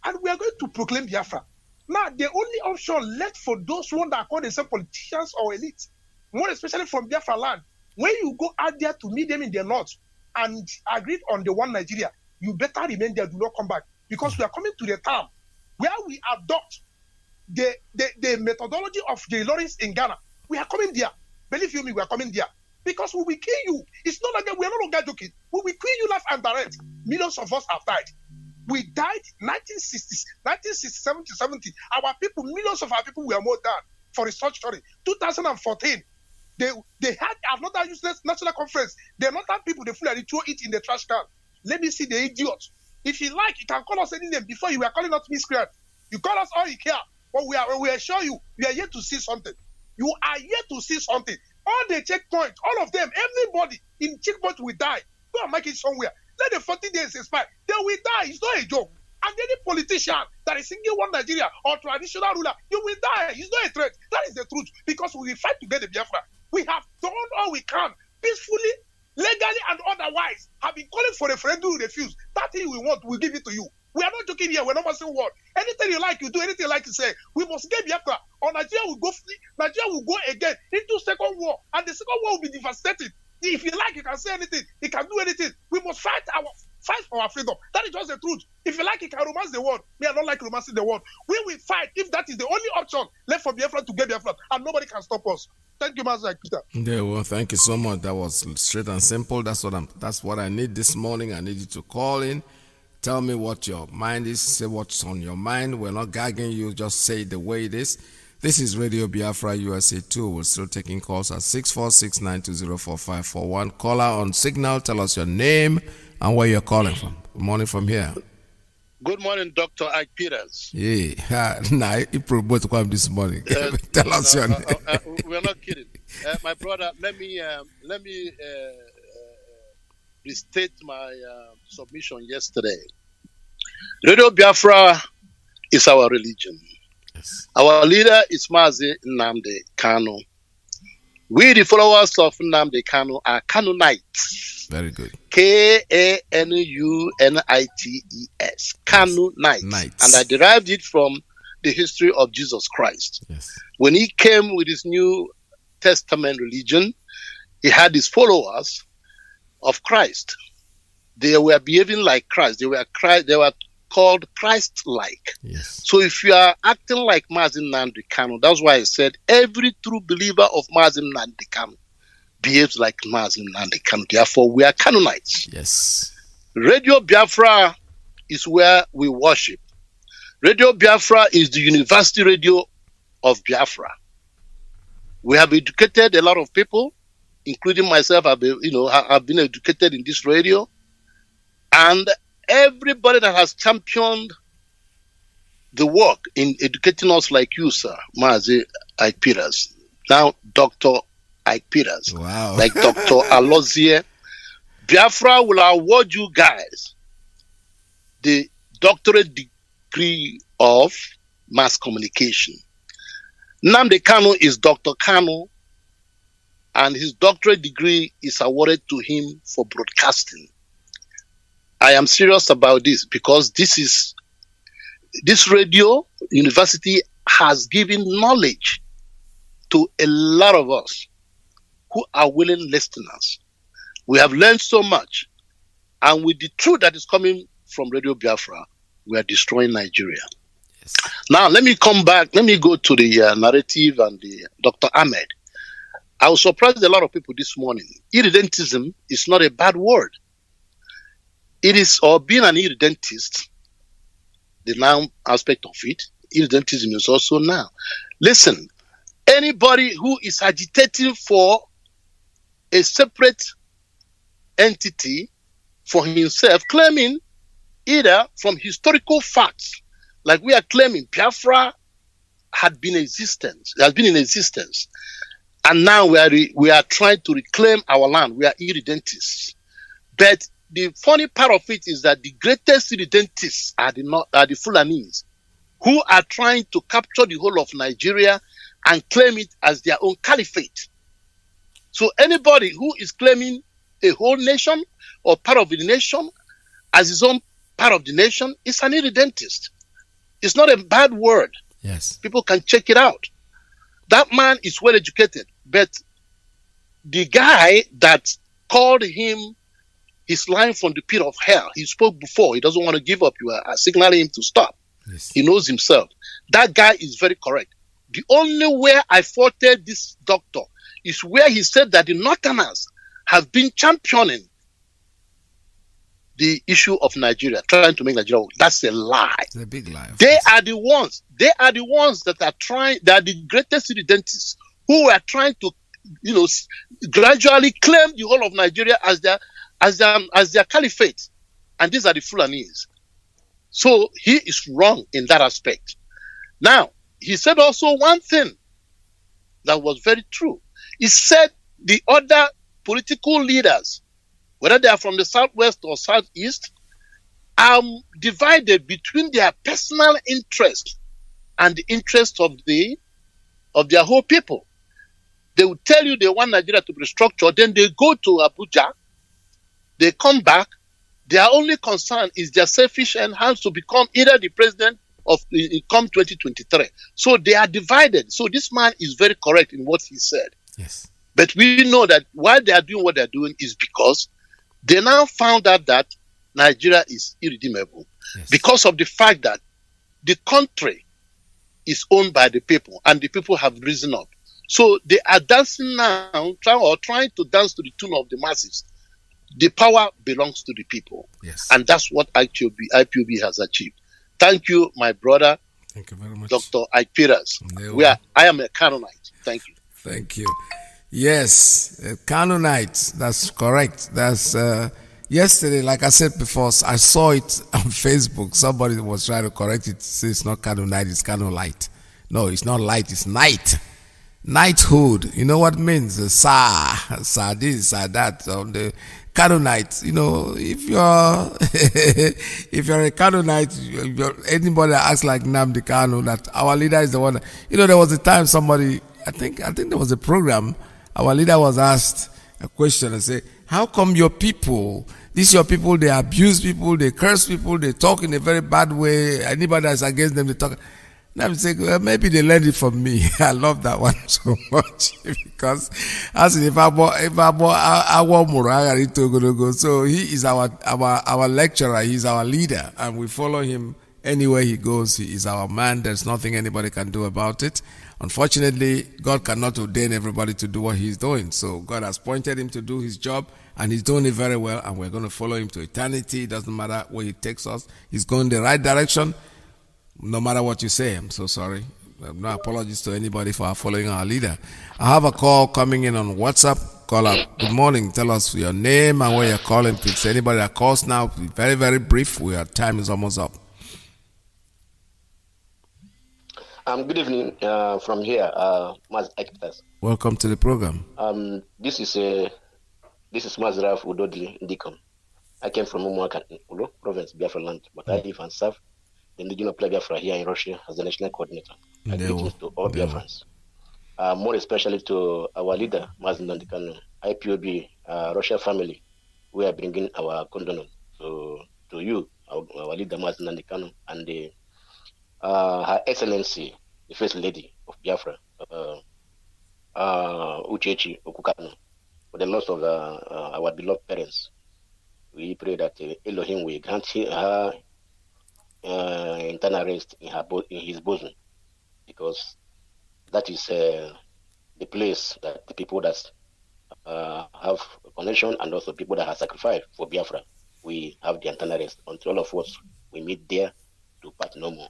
and we are going to proclaim Biafra. Now, the only option left for those ones that are called themselves politicians or elites, more especially from Biafra land, when you go out there to meet them in the north and agree on the one Nigeria, you better remain there, do not come back. Because we are coming to the time where we adopt the methodology of J. Lawrence in Ghana. We are coming there. Believe you me, we are coming there. Because we will kill you. It's not like we are no longer joking. We will kill you left and direct. Millions of us have died. We died 1967 to 70. Our people, millions of our people were more down for restructuring. 2014, they had another useless national conference. The northern people, they fully throw it in the trash can. Let me see the idiots. If you like, you can call us any name. Before you were calling us miscreant. You call us all you care. But we assure you, we are here to see something. You are here to see something. All the checkpoints, all of them, everybody in checkpoint will die. Go and make it somewhere. Let the 40 days expire. They will die. It's not a joke. And any politician that is singing one Nigeria or traditional ruler, you will die. It's not a threat. That is the truth. Because we will fight to get the Biafra. We have done all we can, peacefully, legally, and otherwise. Have been calling for referendum, you refuse. That thing we want, we'll give it to you. We are not joking here. We're not saying word. Anything you like, you do. Anything you like, you say. We must get Biafra. Or Nigeria will go free. Nigeria will go again into second war. And the second war will be devastated. If you like, you can say anything. You can do anything. We must fight for our freedom. That is just the truth. If you like, you can romance the world. Me, I don't like romancing the world. We will fight if that is the only option left for Biafra to get Biafra. And nobody can stop us. Thank you, Mazi Iyke. Yeah, well, thank you so much. That was straight and simple. That's what I need this morning. I need you to call in. Tell me what your mind is. Say what's on your mind. We're not gagging you. Just say it the way it is. This is Radio Biafra USA 2. We're still taking calls at 646-920-4541. Caller on signal. Tell us your name and where you're calling from. Good morning from here. Good morning, Dr. Ike Peters. Yeah, nah, you both come this morning. Tell us your name. We're not kidding. My brother, let me restate my submission yesterday. Radio Biafra is our religion. Yes. Our leader is Mazi Nnamdi Kanu. We, the followers of Nnamdi Kanu, are Kanunites. Very good. K-A-N-U-N-I-T-E-S. Kanunites. And I derived it from the history of Jesus Christ. Yes. When he came with his New Testament religion, he had his followers of Christ. They were behaving like Christ. They were called Christ-like. Yes. So if you are acting like Mazi Nnamdi Kanu, that's why I said every true believer of Mazi Nnamdi Kanu behaves like Mazi Nnamdi Kanu. Therefore, we are Kanunites. Yes. Radio Biafra is where we worship. Radio Biafra is the university radio of Biafra. We have educated a lot of people, including myself. I've been educated in this radio, and everybody that has championed the work in educating us, like you, sir, Mazi Iyke Peters, now Dr. Ike Peters, wow. like Dr. Alozie, Biafra will award you guys the doctorate degree of mass communication. Nnamdi Kanu is Dr. Kanu, and his doctorate degree is awarded to him for broadcasting. I am serious about this because this radio university has given knowledge to a lot of us who are willing listeners. We have learned so much, and with the truth that is coming from Radio Biafra, we are destroying Nigeria. Yes. Now, let me come back. Let me go to the narrative and the Dr. Ahmed. I was surprised a lot of people this morning. Irredentism is not a bad word. It is, or being an irredentist, the noun aspect of it, irredentism is also now. Listen, anybody who is agitating for a separate entity for himself, claiming either from historical facts, like we are claiming Biafra has been in existence, and now we are trying to reclaim our land. We are irredentists. But the funny part of it is that the greatest irredentists are the Fulanese, who are trying to capture the whole of Nigeria and claim it as their own caliphate. So anybody who is claiming a whole nation or part of the nation as his own part of the nation is an irredentist. It's not a bad word. Yes. People can check it out. That man is well educated, but the guy that called him his line from the pit of hell, he spoke before, he doesn't want to give up, you are signaling him to stop. Yes. He knows himself. That guy is very correct. The only way I faulted this doctor is where he said that the Northerners have been championing the issue of Nigeria, trying to make Nigeria work. That's a lie. It's a big lie. They are the ones that are trying, they are the greatest irredentists who are trying to, gradually claim the whole of Nigeria as their caliphate. And these are the Fulanese. So he is wrong in that aspect. Now, he said also one thing that was very true. He said the other political leaders, whether they are from the southwest or southeast, are divided between their personal interest and the interest of their whole people. They will tell you they want Nigeria to be restructured, then they go to Abuja, they come back, their only concern is their selfish enhance to become either the president of come 2023. So they are divided. So this man is very correct in what he said. Yes. But we know that why they are doing what they are doing is because they now found out that Nigeria is irredeemable. Yes. Because of the fact that the country is owned by the people and the people have risen up. So they are dancing now, trying to dance to the tune of the masses. The power belongs to the people. Yes. And that's what IPOB has achieved. Thank you, my brother. Thank you very much. Dr. Ipiras. I am a Canonite. Thank you. Thank you. Yes, Canonite. That's correct. That's yesterday, like I said before, I saw it on Facebook. Somebody was trying to correct it. Say it's not Canonite, it's Canolite. No, it's not light, it's night. Knighthood. You know what it means? Sir this, sir that. On the Canonite. If you're a Canonite, anybody that acts like Nnamdi Kanu, that our leader is the one. There was a time somebody, I think there was a program. Our leader was asked a question and say, how come your people, these your people, they abuse people, they curse people, they talk in a very bad way, anybody that's against them, they talk. And I'm saying, well, maybe they learned it from me. I love that one so much because as if I so he is our lecturer, he's our leader, and we follow him anywhere he goes. He is our man. There's nothing anybody can do about it. Unfortunately, God cannot ordain everybody to do what he's doing. So God has pointed him to do his job, and he's doing it very well, and we're going to follow him to eternity. It doesn't matter where he takes us. He's going the right direction. No matter what you say, I'm so sorry. No apologies to anybody for following our leader. I have a call coming in on WhatsApp. Call up. Good morning. Tell us your name and where you're calling. Please, anybody that calls now, be very, very brief. Our time is almost up. Good evening from here, Mazi Iyke. Welcome to the program. This is Mazraf Udodli Ndikom. I came from Umuaka in Ulo province, Biafra land, but I live and serve the Legion of Biafra here in Russia as the national coordinator. Greetings to all Biafrans. More especially to our leader, Mazi Iyke, IPOB, Russia family. We are bringing our condolence to you, our leader, Mazi Iyke, and Her Excellency, the First Lady of Biafra, Uchechi Okukano, for the loss of our beloved parents. We pray that Elohim will grant her internal rest in his bosom, because that is the place that the people that have a connection and also people that have sacrificed for Biafra, we have the internal rest until all of us we meet there to part no more.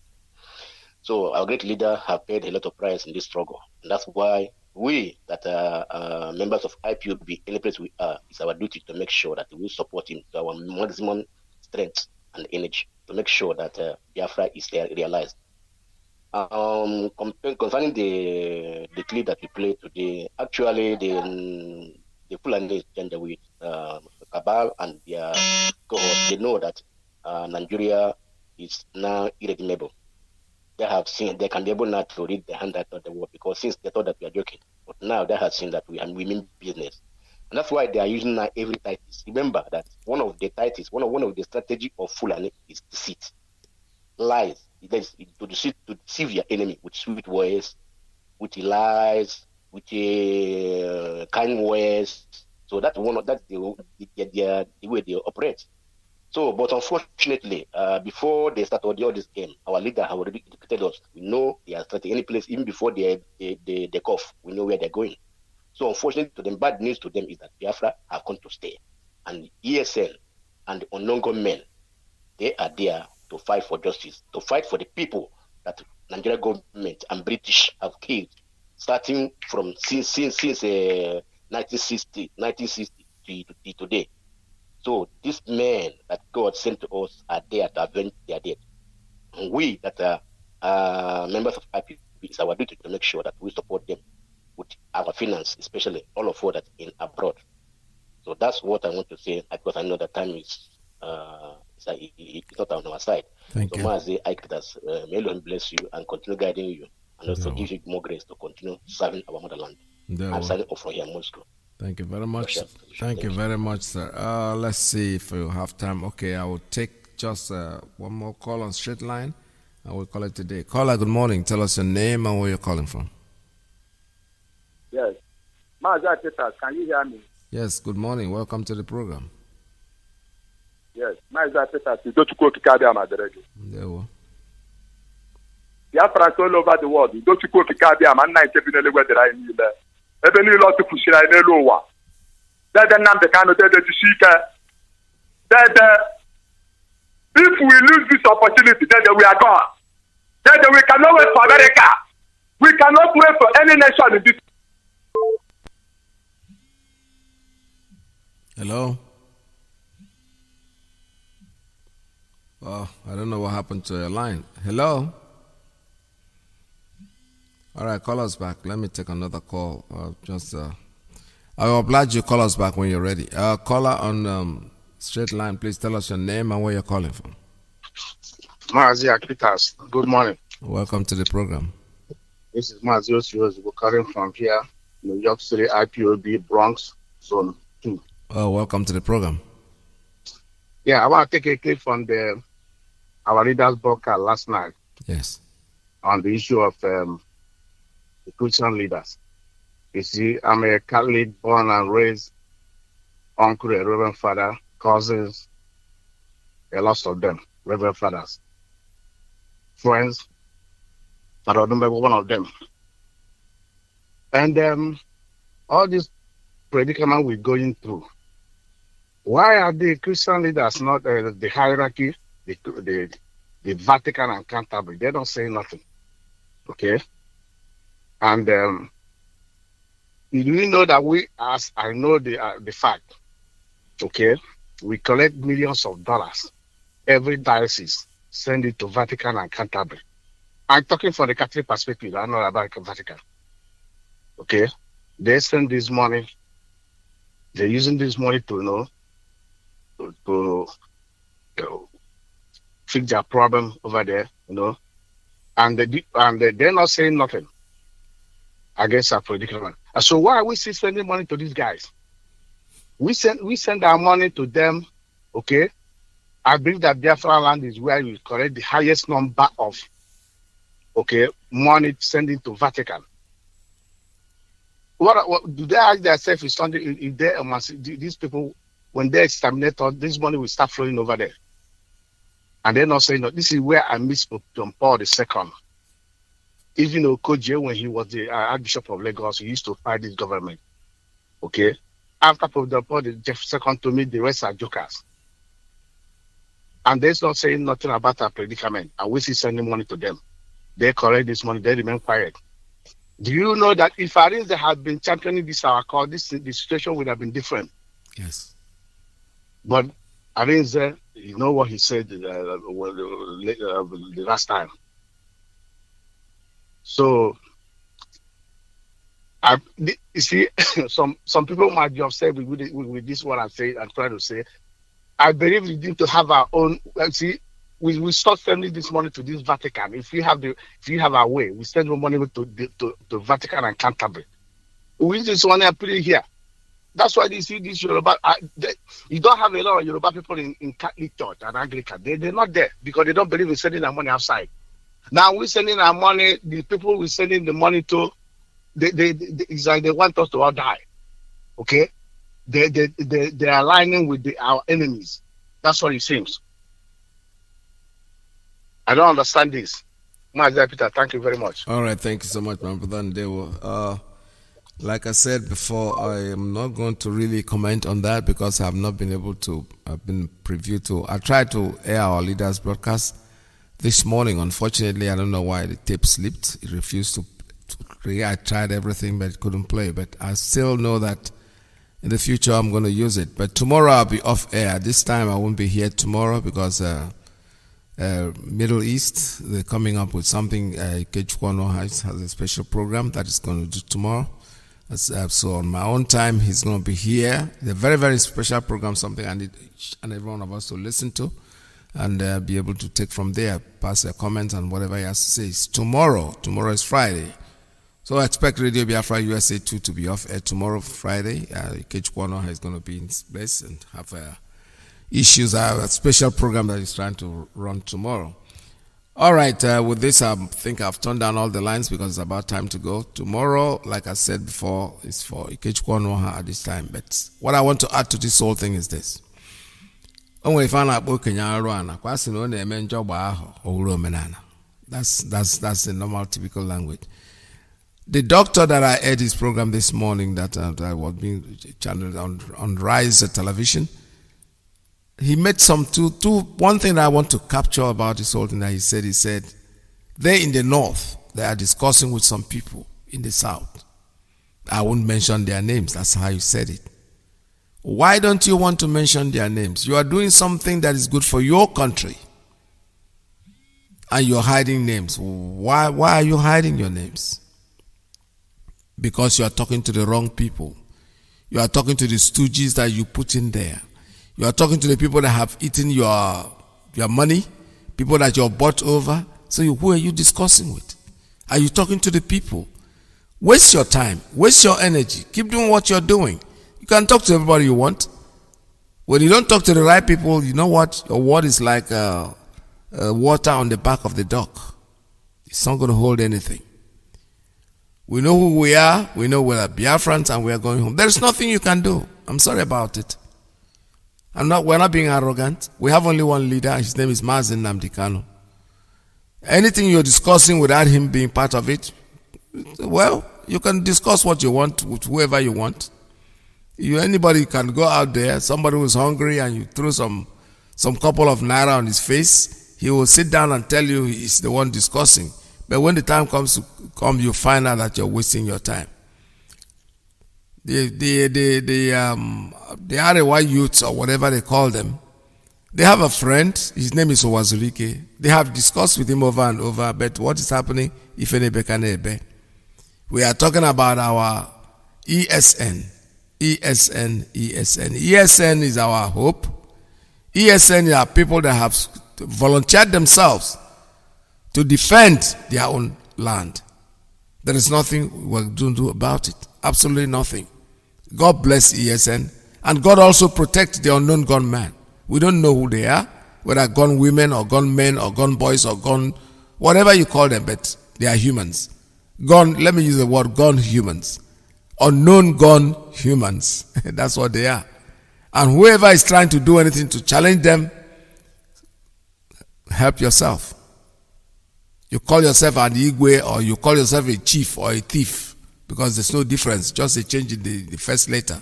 So our great leader have paid a lot of price in this struggle, and that's why we that are members of IPOB, any place we are, it's our duty to make sure that we support him to our maximum strength and energy to make sure that Biafra is realized. Concerning the clip that we played today, actually the Fulani gender with Cabal and their cohort, they know that Nigeria is now irredeemable. They have seen they can be able not to read the handout of the world, because since they thought that we are joking, but now they have seen that we mean business, and that's why they are using now every tactics. Remember that one of the tactics, one of the strategy of Fulani is deceit, lies. It is to deceive your enemy with sweet words, with lies, with kind words. So that's the way they operate. So, but unfortunately, before they start all this game, our leader have already educated us. We know they are starting any place, even before they cough, we know where they're going. So, unfortunately to them, bad news to them is that Biafra have come to stay. And ESN and the unknown government, they are there to fight for justice, to fight for the people that Nigeria government and British have killed, starting from since 1960 to today. So these men that God sent to us are there to avenge their death. And we that are members of IPOB, it's our duty to make sure that we support them with our finance, especially all of us that in abroad. So that's what I want to say, because I know that time is it's not on our side. Thank you. Mazi Iyke, may Elohim bless you and continue guiding you, and also give you more grace to continue serving our motherland. I'm signing off from here in Moscow. Thank you very much. Thank you very much, sir. Let's see if you have time. Okay, I will take just one more call on straight line. I will call it today. Caller, good morning. Tell us your name and where you're calling from. Yes. Mazi Iyke, can you hear me? Yes, good morning. Welcome to the program. Yes. Mazi Iyke, you go to Kokikabi Amaderejo. There we Biafrans all over the world. You go to Kokikabi Amaderejo, where there are in the ebe niile ọtụ kwụsịrị anyị n'elu ụwa. Dede Nnamdi Kanu, dede Jisike. Dede, if we lose this opportunity, dede, we are gone. Dede, we cannot wait for America. We cannot wait for any nation in this. Hello? Oh, I don't know what happened to your line. Hello? All right, call us back. Let me take another call. I'll oblige you. Call us back when you're ready. Caller on straight line, please tell us your name and where you're calling from. Mazi Iyke, good morning. Welcome to the program. This is Mazi Iyke calling from here, New York City, IPOB, Bronx, Zone 2. Oh, welcome to the program. Yeah, I want to take a clip from our leaders' broadcast last night. Yes. On the issue of the Christian leaders. You see, I'm a Catholic, born and raised, uncle, a Reverend Father, cousins, a lot of them, Reverend Fathers, friends, but I remember one of them. And all this predicament we're going through, why are the Christian leaders not the hierarchy, the Vatican and Canterbury? They don't say nothing, okay? And you do know that we, as I know the fact, okay, we collect millions of dollars every diocese, send it to Vatican and Canterbury. I'm talking from the Catholic perspective. I know about the Vatican. Okay, they send this money. They're using this money to to fix their problem over there. and they're not saying nothing against our predicament. And so why are we still sending money to these guys? We send our money to them, okay? I believe that Biafra land is where we collect the highest number of, money sending to Vatican. What do they ask themselves if these people, when they exterminate us, this money will start flowing over there? And they're not saying, no, this is where I miss John Paul II. Even Okoje, when he was the Archbishop of Lagos, he used to fight this government. Okay? After John Paul II to me, the rest are jokers. And they're not saying nothing about our predicament. And we see sending money to them. They collect this money, they remain quiet. Do you know that if Arinze had been championing this our cause, the situation would have been different? Yes. But Arinze, you know what he said the last time. So, you see, some people might be upset with this what I'm trying to say. I believe we need to have our own. See, we start sending this money to this Vatican. If you have our way, we send more money to Vatican and Canterbury. We just want to put it here. That's why you see this Yoruba. You don't have a lot of Yoruba people in Catholic Church and Anglican. They're not there because they don't believe in sending our money outside. Now we're sending our money. The people we're sending the money to, it's like they want us to all die. Okay, they're aligning with our enemies. That's what it seems. I don't understand this. Mazi Peter, thank you very much. All right, thank you so much, my brother Ndewo. Like I said before, I am not going to really comment on that because I have not been able to. I've been privy to. I tried to air our leaders' broadcast this morning. Unfortunately, I don't know why the tape slipped. It refused to. I tried everything, but it couldn't play. But I still know that in the future I'm going to use it. But tomorrow I'll be off air. This time I won't be here tomorrow because Middle East, they're coming up with something. Kechukwono has a special program that is going to do tomorrow. So on my own time, he's going to be here. It's a very, very special program, something I need each and every one of us to listen to and be able to take from there, pass their comments and whatever he has to say. It's tomorrow. Tomorrow is Friday. So I expect Radio Biafra USA 2 to be off air tomorrow, Friday. Kechukwono is going to be in space and have issues. I have a special program that he's trying to run tomorrow. All right, with this, I think I've turned down all the lines because it's about time to go. Tomorrow, like I said before, is for Ikechukwono at this time. But what I want to add to this whole thing is this. That's the normal, typical language. The doctor that I aired his program this morning that was being channeled on Rise Television, he made one thing that I want to capture about this whole thing that he said, they in the north, they are discussing with some people in the south. I won't mention their names, that's how you said it. Why don't you want to mention their names? You are doing something that is good for your country. And you're hiding names. Why are you hiding your names? Because you are talking to the wrong people. You are talking to the stooges that you put in there. You are talking to the people that have eaten your money, people that you're bought over. So who are you discussing with? Are you talking to the people? Waste your time. Waste your energy. Keep doing what you're doing. You can talk to everybody you want. When you don't talk to the right people, you know what? Your word is like water on the back of the duck. It's not going to hold anything. We know who we are. We know we're Biafrans and we are going home. There's nothing you can do. I'm sorry about it. We're not being arrogant. We have only one leader. His name is Mazi Iyke. Anything you're discussing without him being part of it, well, you can discuss what you want with whoever you want. Anybody can go out there, somebody who's hungry and you throw some couple of naira on his face, he will sit down and tell you he's the one discussing. But when the time comes, you find out that you're wasting your time. The Arewa youths or whatever they call them, they have a friend, his name is Mazi Iyke. They have discussed with him over and over, but what is happening? We are talking about our ESN. ESN is our hope. ESN are people that have volunteered themselves to defend their own land. There is nothing we can do about it. Absolutely nothing. God bless ESN, and God also protect the unknown gunmen. We don't know who they are, whether gun women or gun men or gun boys or gun, whatever you call them, but they are humans. Let me use the word gun humans. Unknown gun humans. That's what they are. And whoever is trying to do anything to challenge them, help yourself. You call yourself an Igwe or you call yourself a chief or a thief, because there's no difference, just a change in the first letter.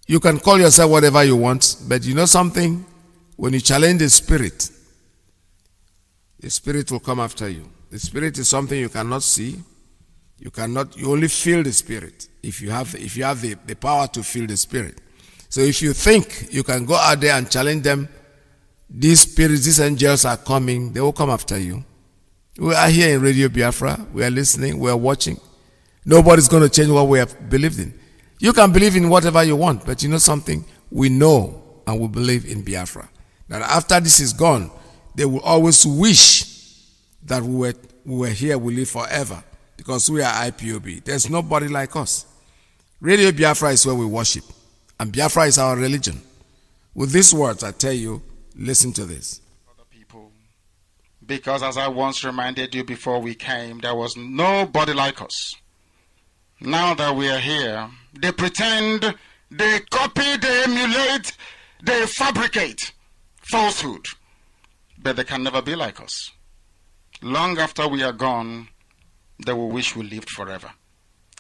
You can call yourself whatever you want, but you know something? When you challenge the spirit will come after you. The spirit is something you cannot see. You only feel the spirit if you have the power to feel the spirit. So if you think you can go out there and challenge them, these spirits, these angels are coming, they will come after you. We are here in Radio Biafra, we are listening, we are watching. Nobody's going to change what we have believed in. You can believe in whatever you want, but you know something? We know and we believe in Biafra. That after this is gone, they will always wish that we were here, we live forever, because we are IPOB. There's nobody like us. Radio Biafra is where we worship, and Biafra is our religion. With these words, I tell you, listen to this. Because as I once reminded you before we came, there was nobody like us. Now that we are here, they pretend, they copy, they emulate, they fabricate falsehood. But they can never be like us. Long after we are gone, they will wish we lived forever.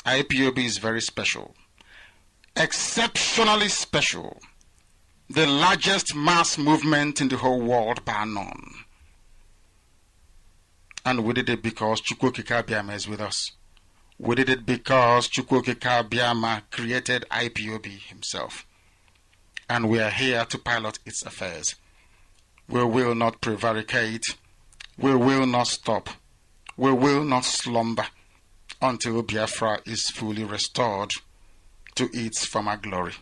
IPOB is very special. Exceptionally special. The largest mass movement in the whole world bar none. And we did it because Chukwuokike Abiama is with us. We did it because Chukwuokike Abiama created IPOB himself. And we are here to pilot its affairs. We will not prevaricate. We will not stop. We will not slumber until Biafra is fully restored to its former glory.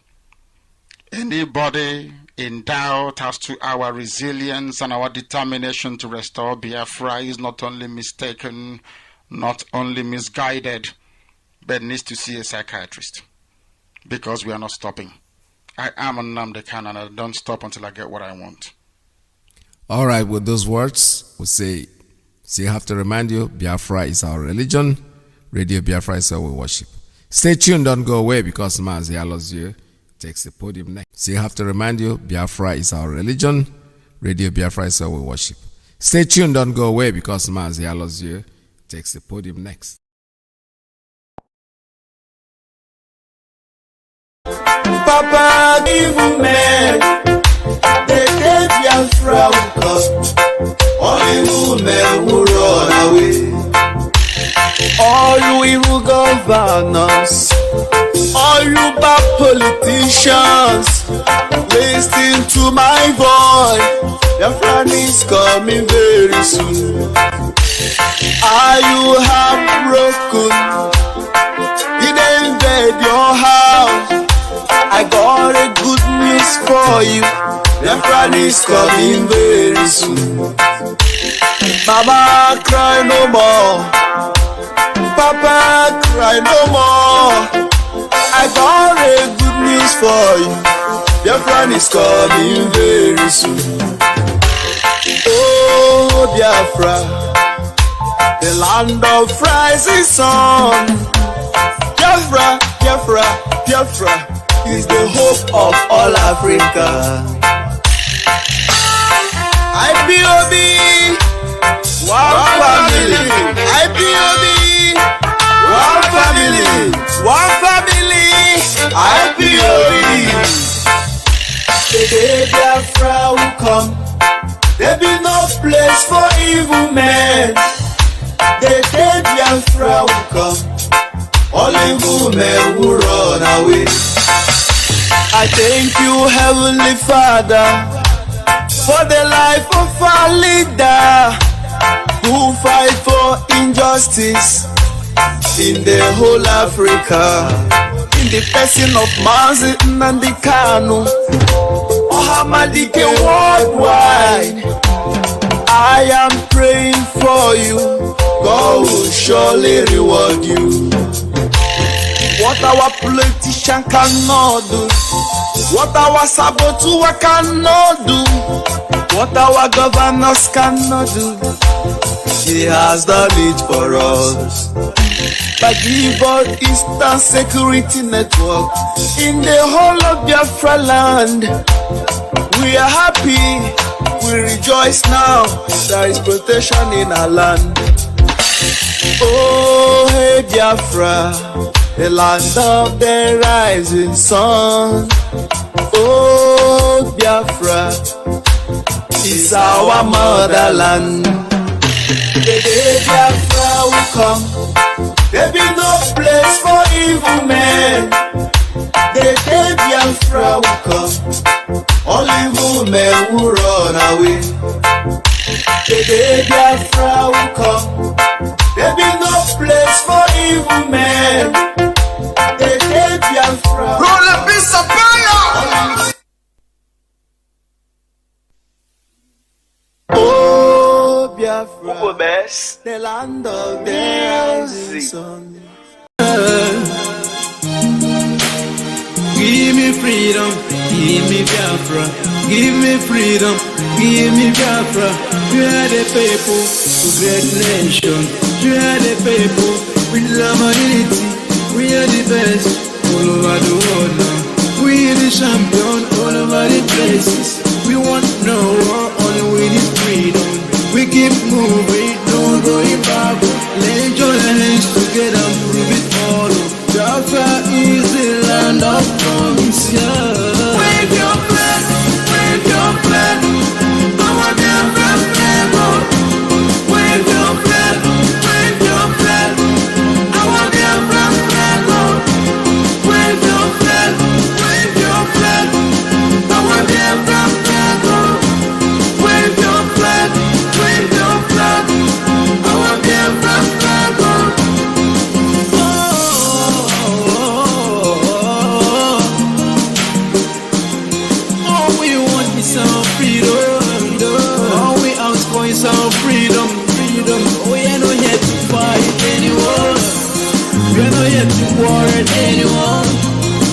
Anybody in doubt as to our resilience and our determination to restore Biafra is not only mistaken, not only misguided, but needs to see a psychiatrist. Because we are not stopping. I am Nnamdi Kanu and I don't stop until I get what I want. All right, with those words, we say, I have to remind you, Biafra is our religion. Radio Biafra is where we worship. Stay tuned, don't go away, because Mazi Iyke takes the podium next. I have to remind you, Biafra is our religion. Radio Biafra is where we worship. Stay tuned, don't go away, because Mazi Iyke takes the podium next. Papa, give men, they gave Biafra because only women will run away. All you evil governors, all you bad politicians, listen to my voice. Biafra is coming very soon. You have broken, it invade your house. I got a good news for you. Biafra is coming very soon. Mama, cry no more. Papa, cry no more. I got a good news for you. Biafra is coming very soon. Oh, Biafra, the land of rising sun. Biafra, Biafra, Biafra is the hope of all Africa. IPOB, one family. IPOB, one family. One family. IPOB. The day Biafra will come, there be no place for evil men. The day Biafra will come, all evil men will run away. I thank you, Heavenly Father, for the life of our leader who fight for injustice in the whole Africa. In the person of Mazi Iyke, Iyke worldwide. I am praying for you. God will surely reward you. What our politician cannot do, what our saboteur cannot do, what our governors cannot do, He has done it for us. By giving Eastern Security Network in the whole of Biafra land, we are happy, we rejoice now. There is protection in our land. Oh, hey Biafra, the land of the rising sun. Oh, Biafra is our motherland. The day Biafra will come, there be no place for evil men. The day Biafra will come, all evil men will run away. The day Biafra will come, there be no place for evil men. The day Biafra. Roll a piece of fire. Oh, Biafra, the land of the rising sun. Give me freedom, give me Biafra. Give me freedom, give me Biafra. We are the people, to great nation. We are the people, with humanity. We are the best, all over the world now. We are the champion, all over the places. We want no war, only we need freedom. We keep moving, no going back. Let's join hands together, prove it all. Biafra is the land of promise, yeah. Wave your flag, wave your flag. Our Biafra flag, oh. Wave your flag, wave your flag. Our Biafra flag, oh. Wave your flag, wave your flag. Our Biafra flag, oh. Wave your flag, wave your flag. Our Biafra flag, oh. Is our freedom, freedom. We are not here to fight anyone. We are not here to quarrel anyone.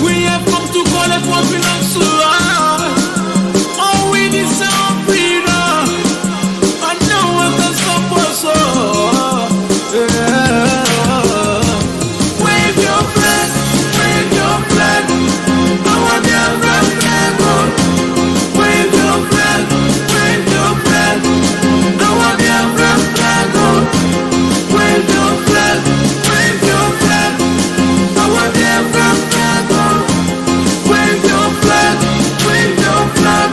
We have come to collect what belongs to us. All we need is our freedom, and no one can stop us. Wave your flag, wave your flag. Our Biafra flag, oh. Wave your flag, wave your flag. Our Biafra flag, oh. Wave your flag, wave your flag. Our Biafra flag, oh. Wave your flag, wave your flag.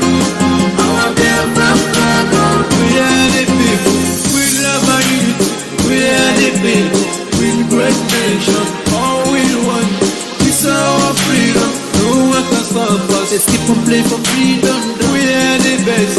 Our Biafra flag, oh. We are the people, we love our unity. We are the people, with great nation. All we want is our freedom. No one can stop us. Let's keep on playing for freedom. We are the best.